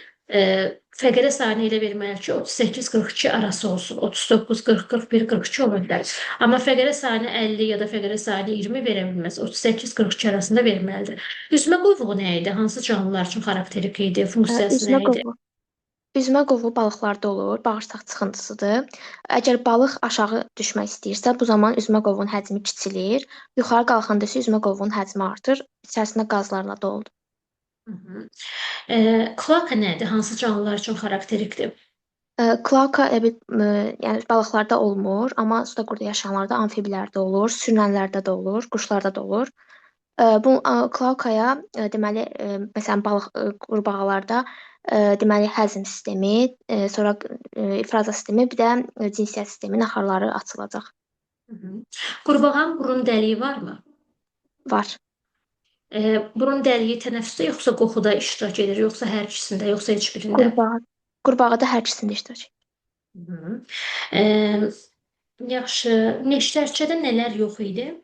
fəqərə sayını elə verməli ki, 38-42 arası olsun. 39, 40, 41, 42 ola bilər. Amma fəqərə sayını 50 ya da fəqərə sayını 20 verə bilməz. 38-42 arasında verməlidir. Üzmə qovuğu nə idi? Hansı canlılar üçün xarakterik idi? Funksiyası nə idi? Üzmə qovuğu balıqlarda olur, bağırsaq çıxıntısıdır. Əgər balıq aşağı düşmək istəyirsə, bu zaman üzmə qovuğunun həcmi kiçilir. Yuxarı qalxanda isə üzmə qovuğunun həcmi artır. İçərisində qazlarla doludur. Kloaka nədir? Hansı canlılar üçün xarakterikdir? Kloaka yəni balıqlarda olmur, amma suda quruda yaşayanlarda, amfibilərdə olur, sürünənlərdə də olur, quşlarda da olur. Bu kloakaya deməli məsələn qurbağalarda deməli həzm sistemi, sonra ifraza sistemi, bir də cinsiyyət sistemi naxarları açılacaq. Hı hı. Qurbağanın burun dəliyi varmı? Var. Burun dəliyi tənəffüsdə yoxsa qoxuda iştirak edir, yoxsa hər ikisində, yoxsa heç birində? Qurbağada hər ikisində iştirak edir. Hı hı. Yaxşı. Neştərçədə nələr yox idi?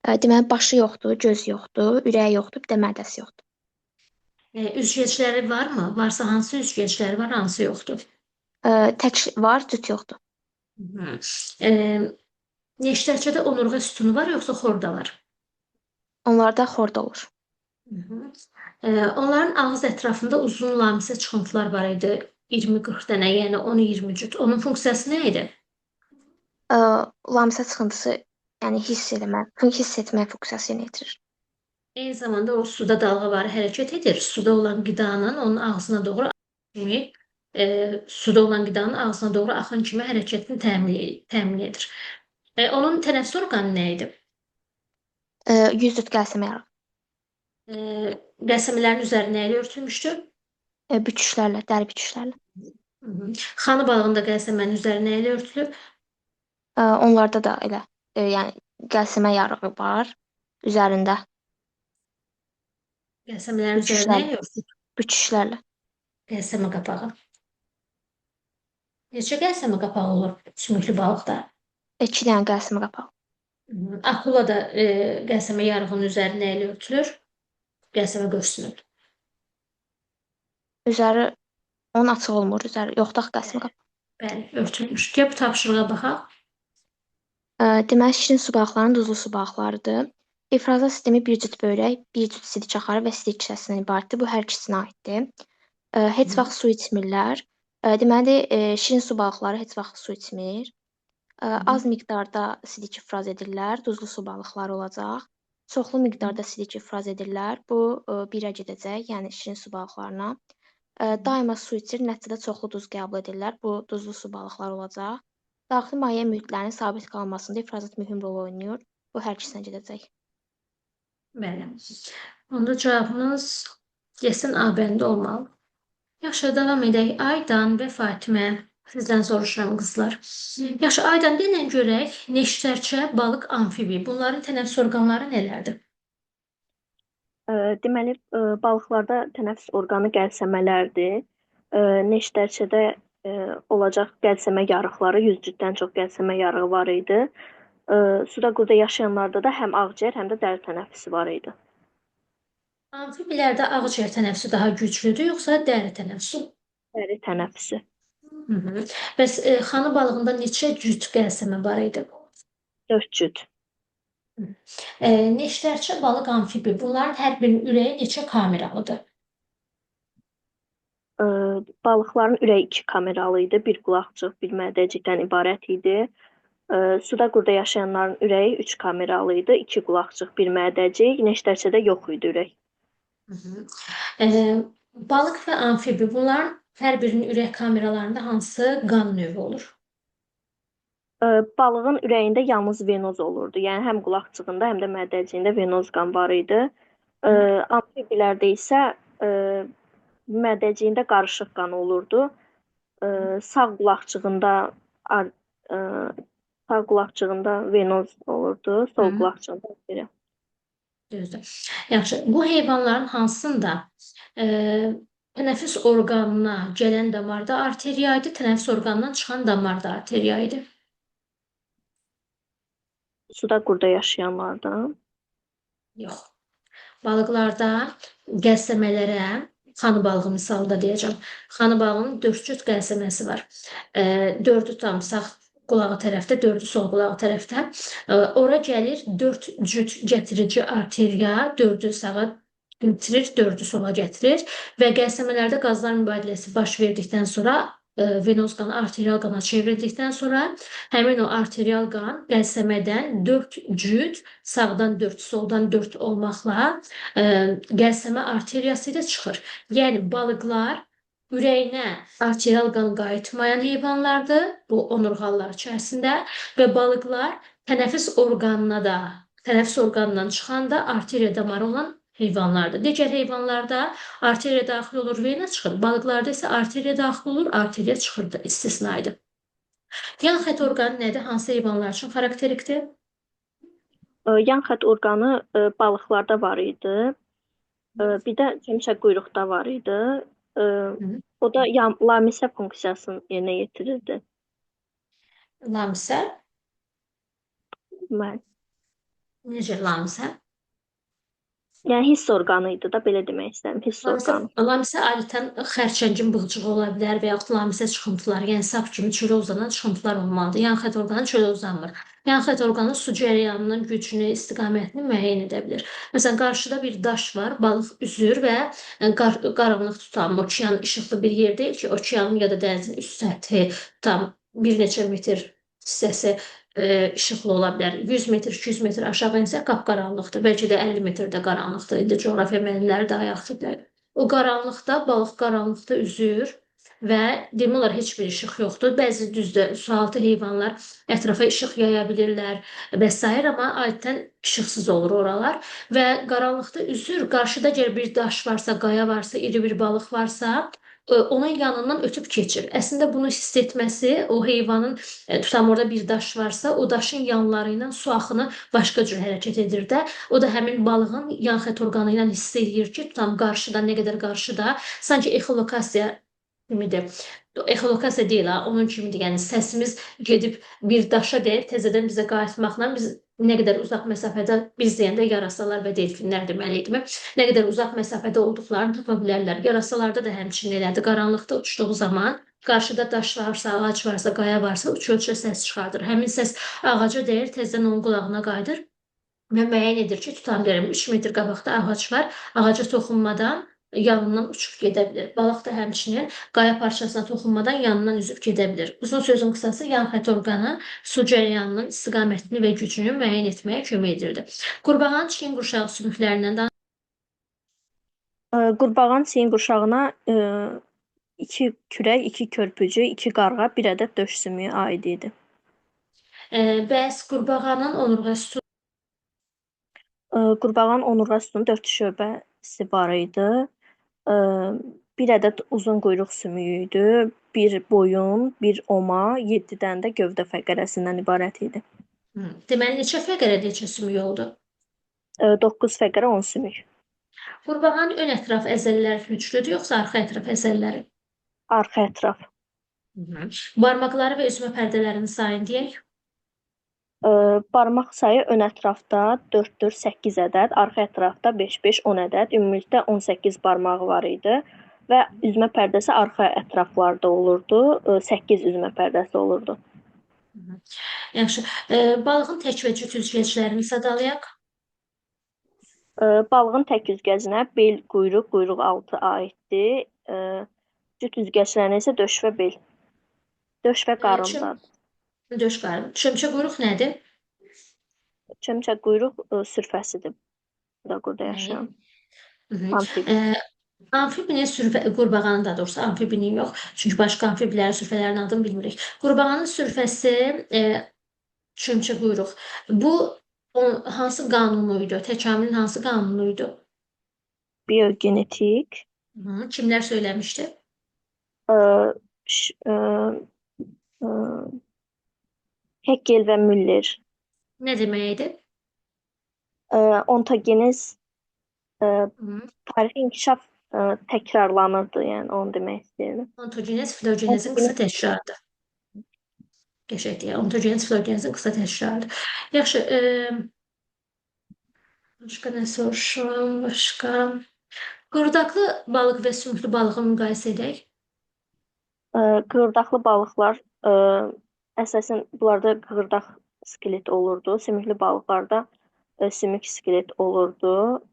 Deməli başı yoxdur, göz yoxdur, ürəyi yoxdur, bir də mədəsi yoxdur. Üzgəcləri varmı? Varsa hansı üzgəcləri var, hansı yoxdur? Tək var, cüt yoxdur. Hı. Neştərçədə onurğa sütunu var, yoxsa xorda var? Onlarda xorda olur. Hı hı. Onların ağız ətrafında uzun lamisə çıxıntılar var idi. 20-40 dənə, yəni 10-20 cüt. Onun funksiyası nə idi? Lamisə çıxıntısı, yəni hiss etmə funksiyası yerinə yetirir. Eyni zamanda o suda dalğavari hərəkət edir. Suda olan qidanın onun ağzına doğru kimi suda olan qidanın ağzına doğru axın kimi hərəkətini təmin edir. Onun tənəffüs orqanı nə idi? Yüz cüt qəlsəmə yarağı. Qəsəmələrin üzəri nə ilə örtülmüşdü? Büküşlərlə, dəri büküşlərlə. Hı hı. Xanı balığında qəlsəmənin üzəri nə ilə örtülüb? Onlarda da elə, yəni qəlsəmə yarağı var üzərində Qəsəmələrin üzəri nə ilə örtülüb? büküşlərlə. Qəlsəmə qapağı. Neçə qəlsəmə qapağı olur sümüklü balıqda? 2 dənə qəlsəmə qapağı. Akula da qəlsəmə yarığının üzəri nə ilə örtülür? Qəlsəmə qövsünün. Üzəri onun açıq olmur, üzəri yoxdur qəlsəmə qapağı. Bəli, örtülmüş. Gəl bu tapşırığa baxaq. Deməli şirin su balıqlarının duzlu su balıqlarıdır. İfraza sistemi bir cüt böyrək, bir cüt sidik axarı və sidik kisəsindən ibarətdir. Bu hər ikisinə aiddir. Heç vaxt su içmirlər. Deməli, şirin su balıqları heç vaxt su içmir. Az miqdarda sidik ifraz edirlər. Duzlu su balıqları olacaq. Çoxlu miqdarda sidik ifraz edirlər. Bu birə gedəcək, yəni şirin su balıqlarına. Daima su içir, nəticədə çoxlu duz qəbul edirlər. Bu duzlu su balıqları olacaq. Daxili maye mühitlərinin sabit qalmasında ifrazat mühüm rol oynayır. Bu hər ikisinə gedəcək. Bəli. Onda cavabımız yesin A bəndə olmalı. Yaxşı, davam edək. Aydan və Fatimə, sizdən soruşuram qızlar. Yaxşı, Aydan denən görək, neştərçə, balıq, amfibi. Bunların tənəffüs orqanları nələrdir? Deməli, balıqlarda tənəffüs orqanı qəlsəmələrdir. Neştərçədə olacaq qəlsəmə yarıqları, 100 cütdən çox qəlsəmə yarığı var idi. Suda quruda yaşayanlarda da həm ağciyər, həm də dəri tənəffüsü var idi. Amfibilərdə ağciyər tənəffüsü daha güclüdür, yoxsa dəri tənəffüsü? Dəri tənəffüsü. Bəs xanı balığında neçə cüt qəlsəmə var idi? 4 cüt. Neştərçə, balıq, amfibi. Bunların hər birinin ürəyi neçə kameralıdır? Balıqların ürəyi 2 kameralı idi. Bir qulaqcıq, bir mədəcikdən ibarət idi. Suda quruda yaşayanların ürəyi 3 kameralı idi. 2 qulaqcıq, bir mədəcik. Neştərçədə yox idi ürək. Balıq və amfibi. Bunların hər birinin ürək kameralarında hansı qan növü olur? Balığın ürəyində yalnız venoz olurdu. Yəni həm qulaqcığında, həm də mədəciyində venoz qan var idi. Amfibilərdə isə mədəciyində qarışıq qan olurdu. Sağ qulaqcığında venoz olurdu, sol qulaqcığında belə. Düzdür. Yaxşı. Bu heyvanların hansında tənəffüs orqanına gələn damarda arteriya idi, tənəffüs orqanından çıxan damarda arteriya idi? Suda quruda yaşayanlardan. Yox. Balıqlarda qəlsəmələrə, xanı balığı misalda deyəcəm. Xanı balığının 4 cüt qəlsəməsi var. 4-ü tam sağ qulağı tərəfdə, 4-ü sol qulağı tərəfdə. Ora gəlir 4 cüt gətirici arteriya, 4-ü sağa gətirir, 4-ü sola gətirir və qəlsəmələrdə qazlar mübadiləsi baş verdikdən sonra venoz qan arterial qana çevrildikdən sonra həmin o arterial qan qəlsəmədən 4 cüt, sağdan 4, soldan 4 olmaqla qəlsəmə arteriyası ilə çıxır. Yəni balıqlar ürəyinə arterial qan qayıtmayan heyvanlardır, bu onurğalılar içərisində və balıqlar tənəffüs orqanından çıxan da arteriya damarı olan heyvanlardır. Digər heyvanlarda arteriya daxil olur, vena çıxır. Balıqlarda isə arteriya daxil olur, arteriya çıxır da istisnaidir. Yan xətt orqanı nədir? Hansı heyvanlar üçün xarakterikdir? Yan xətt orqanı balıqlarda var idi. Bir də çəmçək quyruqda var idi. Hı. O da lamisə funksiyasını yerinə yetirirdi. Lamisə? Bəli. Necə lamisə? Yəni hiss orqanı idi da, belə demək istəyirəm, hiss orqanı. Lamisə adətən xərçəngin bığcığı ola bilər və yaxud lamisə çıxıntıları, yəni sap kimi çölə uzanan çıxıntılar olmalıdır. Yan xətt orqanı çölə uzanmır. Yan xətt orqanı su cərəyanının gücünü, istiqamətini müəyyən edə bilir. Məsələn, qarşıda bir daş var, balıq üzür və qaranlıq tutan, okean işıqlı bir yer deyil ki, okeanın ya da dənizin üst səthi tam bir neçə metr hissəsi işıqlı ola bilər. 100 metr, 200 metr aşağı insə qapqaranlıqdır. Bəlkə də 50 metrdə qaranlıqdır. İndi coğrafiya müəllimləri daha yaxşı bilər. O qaranlıqda, balıq qaranlıqda üzür və demək olar heç bir işıq yoxdur. Bəzi düzdür, sualtı heyvanlar ətrafa işıq yaya bilirlər və s. amma adətən işıqsız olur oralar və qaranlıqda üzür. Qarşıda əgər bir daş varsa, qaya varsa, iri bir balıq varsa, onun yanından ötüb keçir. Əslində bunu hiss etməsi o heyvanın tutam orada bir daş varsa, o daşın yanları ilə su axını başqa cür hərəkət edir də. O da həmin balığın yan xətt orqanı ilə hiss edir ki, tutam qarşıda, nə qədər qarşıda, sanki exolokasiya kimidir. Exolokasiya deyil ha, onun kimidir. Yəni səsimiz gedib bir daşa dəyib təzədən bizə qayıtmaqla biz nə qədər uzaq məsafədə biz deyəndə yarasalar və delfinlər deməli idimi? Nə qədər uzaq məsafədə olduqlarını tapa bilərlər. Yarasalarda da həmçinin elədir. Qaranlıqda uçduğu zaman qarşıda daş varsa, ağac varsa, qaya varsa uça-uça səs çıxardır. Həmin səs ağaca dəyir, təzədən onun qulağına qayıdır və müəyyən edir ki, tutam deyirəm 3 metr qabaqda ağac var. Ağaca toxunmadan yanından uçub gedə bilir. Balıq da həmçinin qaya parçasına toxunmadan yanından üzüb gedə bilir. Uzun sözün qısası yan xətt orqanı su cərəyanının istiqamətini və gücünü müəyyən etməyə kömək edirdi. Qurbağanın çiyin qurşağı sümüklərindən Qurbağanın çiyin qurşağına 2 kürək, 2 körpücü, 2 qarğa, 1 ədəd döş sümüyü aid idi. bəs qurbağanın onurğa sütunu Qurbağanın onurğa sütunun 4 şöbəsi var idi. 1 ədəd uzun quyruq sümüyü idi, 1 boyun, 1 oma, 7 dənə də gövdə fəqərəsindən ibarət idi. deməli neçə fəqərə neçə sümük oldu? 9 fəqərə 10 sümük. Qurbağanın ön ətraf əzələləri güclüdür, yoxsa arxa ətraf əzələləri? Arxa ətraf. Barmaqları və üzmə pərdələrinin sayını deyək. Barmaq sayı ön ətrafda 4-4, 8 ədəd, arxa ətrafda 5-5, 10 ədəd, ümumilikdə 18 barmağı var idi və üzmə pərdəsi arxa ətraflarda olurdu, 8 üzmə pərdəsi olurdu. Yaxşı. Balığın tək və cüt üzgəclərini sadalayaq. Balığın tək üzgəcinə bel, quyruq, quyruq altı aiddir. Cüt üzgəclərinə isə döş və bel. Döş və qarındadır. Döş qarın. Çömçə quyruq nədir? Çömçə quyruq sürfəsidir. Bu da burada yaşayan. Amfib. Amfibinin qurbağanın daha doğrusu amfibinin yox. Çünki başqa amfibilərin sürfələrinin adını bilmirik. Qurbağanın sürfəsi çömçə quyruq. Bu hansı qanunuydu? Təkamülün hansı qanunuydu? Biogenetik. Kimlər söyləmişdi? Heckel və Müller. Nə demək idi? Ontogenez tarixi inkişaf təkrarlanırdı, yəni onu demək istəyirdim. Ontogenez filogenezin qısa təkrarıdır. Qəşəng deyək. Ontogenez filogenezin qısa təkrarıdır. Yaxşı. Başqa nə soruşum? Başqa. Qırdaqlı balıq və sümüklü balığı müqayisə edək. Qırdaqlı balıqlar əsasən bunlarda qırdaq skelet olurdu. Sümüklü balıqlarda sümük skelet olurdu.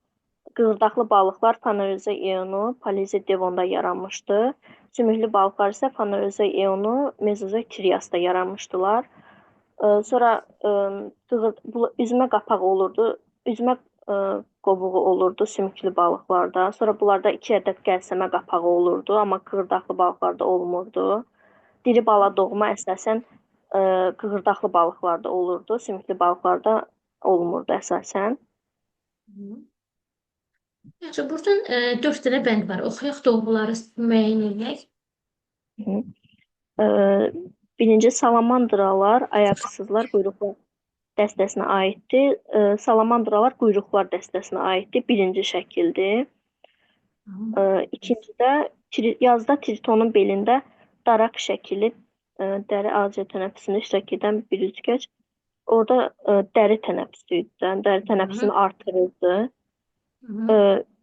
Qırdaqlı balıqlar Phanerozoa eonu Paleozoic devonda yaranmışdı. Sümüklü balıqlar isə Phanerozoa eonu Mezozoic Triasda yaranmışdılar. Sonra üzmə qapağı olurdu. Üzmə qobuğu olurdu sümüklü balıqlarda. Sonra bunlarda 2 ədəd qəlsəmə qapağı olurdu, amma qırdaqlı balıqlarda olmurdu. Diri bala doğma əsasən qırdaqlı balıqlarda olurdu, sümüklü balıqlarda olmurdu əsasən. Yaxşı, buradan 4 dənə bənd var. Oxuyaq doğruları müəyyən edək. Birinci salamandralar, ayaqsızlar, quyruqlar dəstəsinə aiddir. Salamandralar quyruqlar dəstəsinə aiddir. Birinci şəkildir. İkincidə yazda tritonun belində daraq şəkilli dəri ağcı tənəffüsündə iştirak edən bir üzgəc. Orada dəri tənəffüsü idi. Yəni dəri tənəffüsünü artırırdı.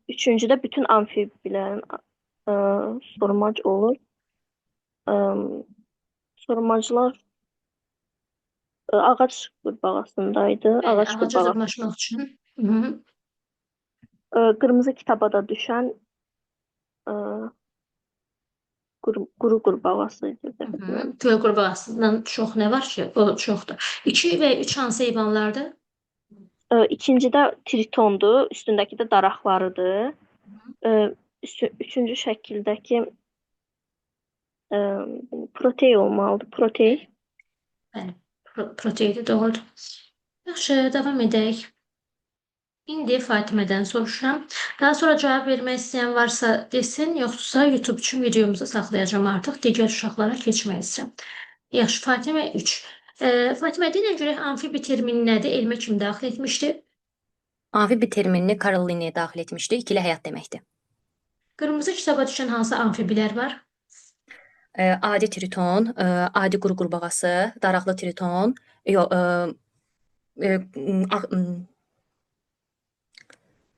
Üçüncüdə bütün amfibilərin sorumac olur. Sorumaclar ağac qurbağasındaydı. Ağac Ağaca qurbağası. dırmaşmaq üçün. Hı. Qırmızı kitaba da düşən quru qurbağası idi. Göl qurbağasından çox nə var ki? O çoxdur. 2 və 3 hansı heyvanlardır? İkincidə tritondur, üstündəki də daraqlarıdır. Üçüncü şəkildəki protey olmalıdır. Protey. Bəli, proteydi, doğrudur. Yaxşı, davam edək. İndi Fatimədən soruşuram. Daha sonra cavab vermək istəyən varsa desin, yoxsa YouTube üçün videomuzu saxlayacağım artıq. Digər uşaqlara keçmək istəyirəm. Yaxşı, Fatimə 3. Fatimə, deyilən görək amfibi termini nədir? Elmə kim daxil etmişdi? Amfibi terminini Karl Linné daxil etmişdi. İkili həyat deməkdir. Qırmızı kitaba düşən hansı amfibilər var? Adi triton, adi quru qurbağası, daraqlı triton,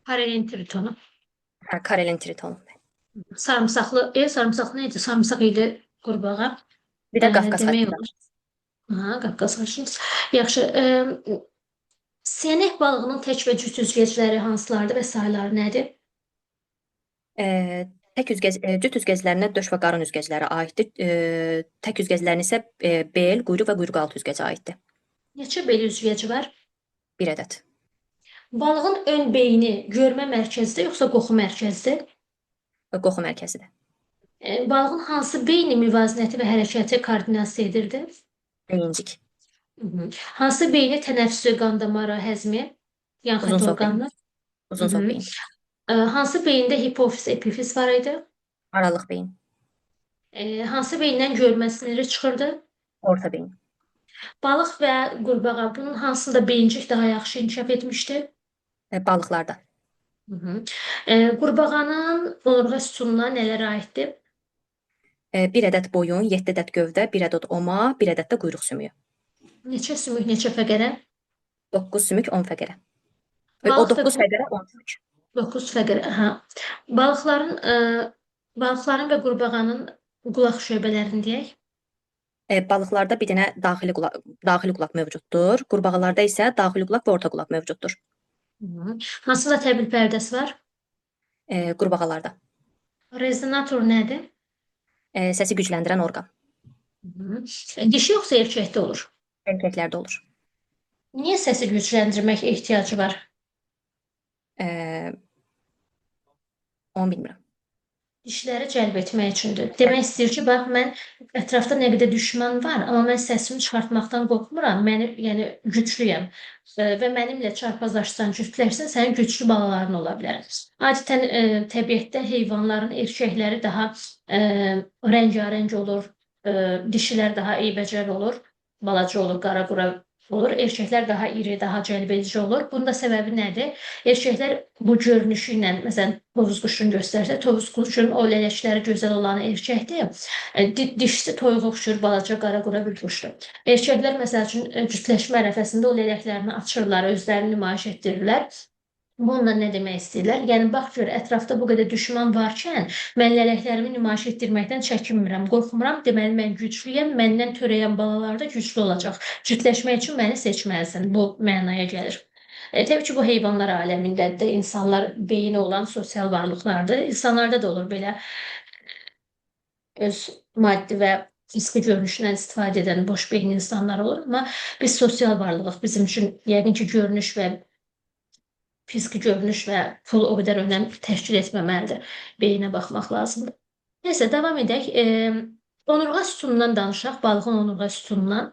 Paralel tritonu. Karelen tritonu. Sarımsaqlı, sarımsaq neydi? Sarımsaq idi qurbağa. Bir də Qafqaz Demək xaçında. olar. Ha, Qafqaz xaçınız. Yaxşı, siyənək balığının tək və cüt üzgəcləri hansılardır və sayları nədir? Cüt üzgəclərinə döş və qarın üzgəcləri aiddir. Tək üzgəclərin isə bel, quyruq və quyruq altı üzgəcə aiddir. Neçə bel üzgəci var? 1 ədəd. Balığın ön beyni görmə mərkəzidir, yoxsa qoxu mərkəzidir? Qoxu mərkəzidir. Balığın hansı beyni müvazinəti və hərəkəti koordinasiya edirdi? Beyincik. Hansı beyni tənəffüsü, qan damarı, həzmi, yanxət Uzunsov orqanı? Uzunsov beyin. Hansı beyində hipofiz, epifiz var idi? Aralıq beyin. Hansı beyindən görmə siniri çıxırdı? Orta beyin. Balıq və qurbağa bunun hansında beyincik daha yaxşı inkişaf etmişdi? Balıqlarda. Qurbağanın onurğa sütununa nələr aiddir? 1 ədəd boyun, 7 ədəd gövdə, 1 ədəd oma, 1 ədəd də quyruq sümüyü. Neçə sümük, neçə fəqərə? 9 sümük, 10 fəqərə. O Balıq 9 fəqərə, 10 sümük. 9 fəqərə, hə. Balıqların və qurbağanın qulaq şöbələrini deyək. Balıqlarda bir dənə daxili qulaq mövcuddur. Qurbağalarda isə daxili qulaq və orta qulaq mövcuddur. Hansısa təbil pərdəsi var? Qurbağalarda. Rezonator nədir? Səsi gücləndirən orqan. Dişi yoxsa erkəkdə olur? Erkəklərdə olur. Niyə səsi gücləndirmək ehtiyacı var? Onu bilmirəm. Dişləri cəlb etmək üçündür. Demək istəyir ki, bax, mən ətrafda nə qədər düşman var, amma mən səsimi çıxartmaqdan qorxmuram. Yəni güclüyəm və mənimlə çarpazlaşsan, cütləşsən, sənin güclü balaların ola bilər. Adətən təbiətdə heyvanların erkəkləri daha rəngarəng olur, dişilər daha eybəcər olur, balaca olur, qara-qura olur. Erkəklər daha iri, daha cəlbedici olur. Bunun da səbəbi nədir? Erkəklər bu görünüşü ilə, məsələn, tovuz quşunu göstərsə, tovuz quşunun o lələkləri gözəl olan erkəkdir. Dişisi toyuğa oxşur, balaca qara-qura bir quşdur. Erkəklər, məsəl üçün, cütləşmə ərəfəsində o lələklərini açırlar, özlərini nümayiş etdirirlər. Bununla nə demək istəyirlər? Yəni, bax gör, ətrafda bu qədər düşman varkən, mən lələklərimi nümayiş etdirməkdən çəkinmirəm, qorxmuram. Deməli, mən güclüyəm, məndən törəyən balalar da güclü olacaq. Cütləşmək üçün məni seçməlisən. Bu mənaya gəlir. Təbii ki, bu heyvanlar aləmindədir də, insanlar beyni olan sosial varlıqlardır. İnsanlarda da olur belə öz maddi və fiziki görünüşündən istifadə edən boş beyin insanlar olur. Amma biz sosial varlığıq. Bizim üçün yəqin ki, görünüş və fiziki görünüş və pul o qədər önəm təşkil etməməlidir. Beyinə baxmaq lazımdır. Neysə, davam edək. Onurğa sütunundan danışaq, balığın onurğa sütunundan.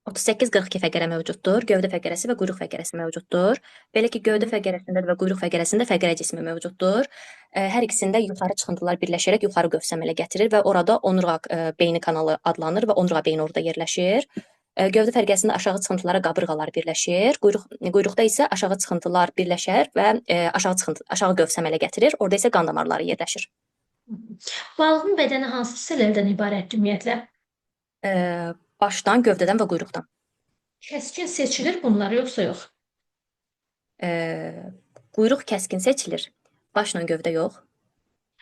38-42 fəqərə mövcuddur. Gövdə fəqərəsi və quyruq fəqərəsi mövcuddur. Belə ki, gövdə fəqərəsində və quyruq fəqərəsində fəqərə cismi mövcuddur. Hər ikisində yuxarı çıxıntılar birləşərək yuxarı qövsəmələ gətirir və orada onurğa beyni kanalı adlanır və onurğa beyni orada yerləşir. Gövdə fəqərəsində aşağı çıxıntılara qabırğalar birləşir. Quyruqda isə aşağı çıxıntılar birləşər və aşağı qövsəmələ gətirir. Orada isə qan damarları yerləşir. Balığın bədəni hansı hissələrdən ibarətdir ümumiyyətlə? Başdan, gövdədən və quyruqdan. Kəskin seçilir bunlar yoxsa yox? Quyruq kəskin seçilir. Başla gövdə yox.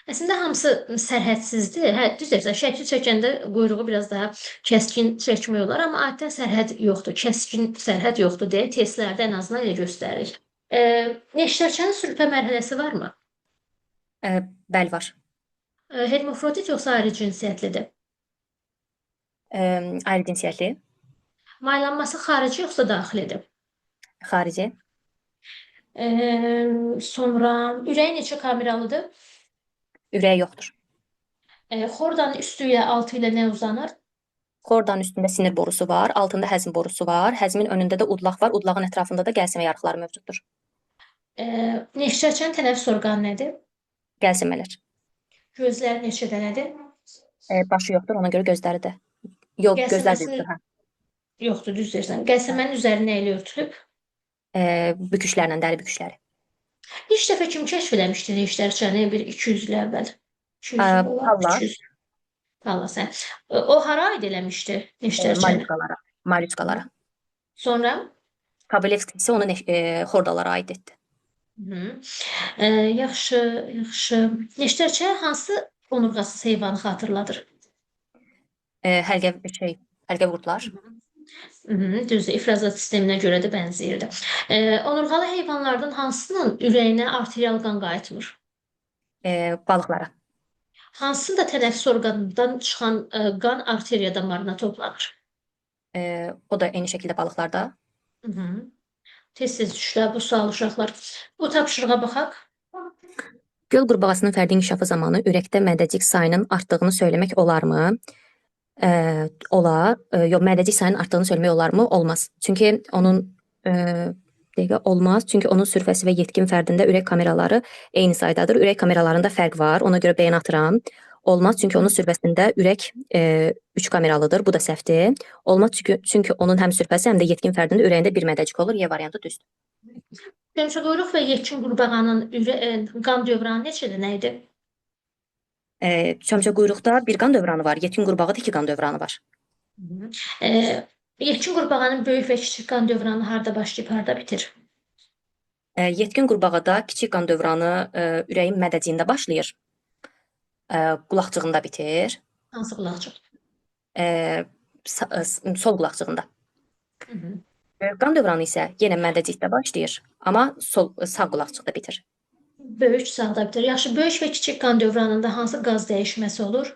Əslində hamısı sərhədsizdir. Hə, düzdür. Şəkil çəkəndə quyruğu biraz daha kəskin çəkmək olar, amma adətən sərhəd yoxdur. Kəskin sərhəd yoxdur deyə testlərdə ən azından elə göstərir. Neştərçənin sürtmə mərhələsi varmı? Bəli, var. Hermafrodit yoxsa ayrı cinsiyyətlidir? Ayrı cinsiyyətli, Maylanması xarici yoxsa daxilidir? xarici, Sonra ürəyi neçə kameralıdır? ürəyi yoxdur. Xordanın üstü ilə altı ilə nə uzanır? Xordanın üstündə sinir borusu var, altında həzm borusu var, həzmin önündə də udlaq var, udlağın ətrafında da gəlsəmə yarıqları mövcuddur. Neştərçənin tənəffüs orqanı nədir? Gəlsəmələr. Gözləri neçə dənədir? Başı yoxdur, ona görə gözləri də. Yox, gözlər də yoxdur. Yoxdur, düz deyirsən. Gəlsəmənin üzəri nə ilə örtülüb? Büküşlərlə, dəri büküşləri. İlk dəfə kim kəşf eləmişdi neştərçəni bir 200 il əvvəl? 200 il olar, Pallas. 300. Pallas, hə. O hara aid eləmişdi neştərçəni? Mollyuskalara. Sonra? Kabalevski isə onu xordalara aid etdi. Yaxşı, yaxşı. Neştərçə hansı onurğasız heyvanı xatırladır? Həlqə qurdlar. Düzdür, ifrazat sisteminə görə də bənzəyirdi. Onurğalı heyvanlardan hansının ürəyinə arterial qan qayıtmır? Balıqlara. Hansında tənəffüs orqanından çıxan qan arteriya damarına toplanır? O da eyni şəkildə balıqlarda. Tez-tez düşdülər bu sual uşaqlar. Bu tapşırığa baxaq. Göl qurbağasının fərdi inkişafı zamanı ürəkdə mədəcik sayının artdığını söyləmək olarmı? Olar. Yox, mədəcik sayının artdığını söyləmək olarmı? Olmaz. Çünki onun olmaz. Çünki onun sürfəsi və yetkin fərdində ürək kameraları eyni saydadır. Ürək kameralarında fərq var. Ona görə beyin atıram. Olmaz. Çünki onun sürfəsində ürək 3 kameralıdır. Bu da səhvdir. Olmaz. Çünki onun həm sürfəsi, həm də yetkin fərdində ürəyində bir mədəcik olur. Y variantı düzdür. Çömçəquyruq və yetkin qurbağanın qan dövranı neçə dənə idi? Çömçəquyruqda bir qan dövranı var. Yetkin qurbağada 2 qan dövranı var. Yetkin qurbağanın böyük və kiçik qan dövranı harda başlayıb, harda bitir? Yetkin qurbağada kiçik qan dövranı ürəyin mədəciyində başlayır. Qulaqcığında bitir. Hansı qulaqcıq? Sol qulaqcığında. Qan dövranı isə yenə mədəcikdə başlayır, amma sağ qulaqcıqda bitir. Böyük sağda bitir. Yaxşı, böyük və kiçik qan dövranında hansı qaz dəyişməsi olur?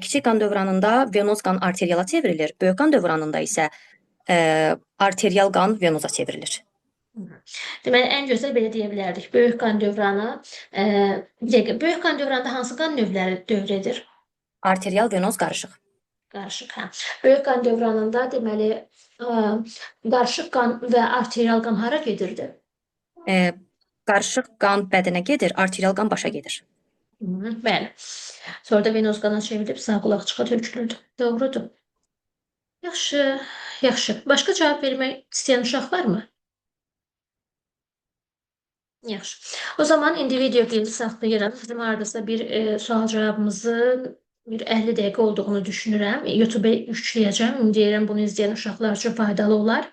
Kiçik qan dövranında venoz qan arteriala çevrilir. Böyük qan dövranında isə arterial qan venoza çevrilir. Deməli, ən gözəl belə deyə bilərdik. Böyük qan dövranı, böyük qan dövranında hansı qan növləri dövr edir? Arterial venoz qarışıq. Qarışıq, hə. Böyük qan dövranında deməli, qarışıq qan və arterial qan hara gedirdi? Qarışıq qan bədənə gedir, arterial qan başa gedir. Bəli. Sonra da venoz qana çevrilib sağ qulaqçığa tökülürdü. Doğrudur. Yaxşı, yaxşı. Başqa cavab vermək istəyən uşaq varmı? Yaxşı. O zaman indi video qeydi saxlayıram. Bizim hardasa bir sual-cavabımızın bir 50 dəqiqə olduğunu düşünürəm. YouTube-a yükləyəcəm. Deyirəm, bunu izləyən uşaqlar üçün faydalı olar.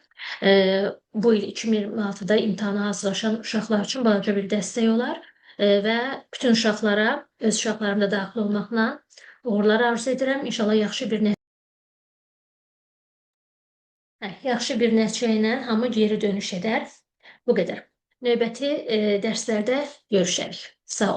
Bu il 2026-da imtahana hazırlaşan uşaqlar üçün balaca bir dəstək olar. Və bütün uşaqlara, öz uşaqlarım da daxil olmaqla uğurlar arzu edirəm. İnşallah yaxşı bir nəticə ilə hamı geri dönüş edər. Bu qədər. Növbəti dərslərdə görüşərik. Sağ olun.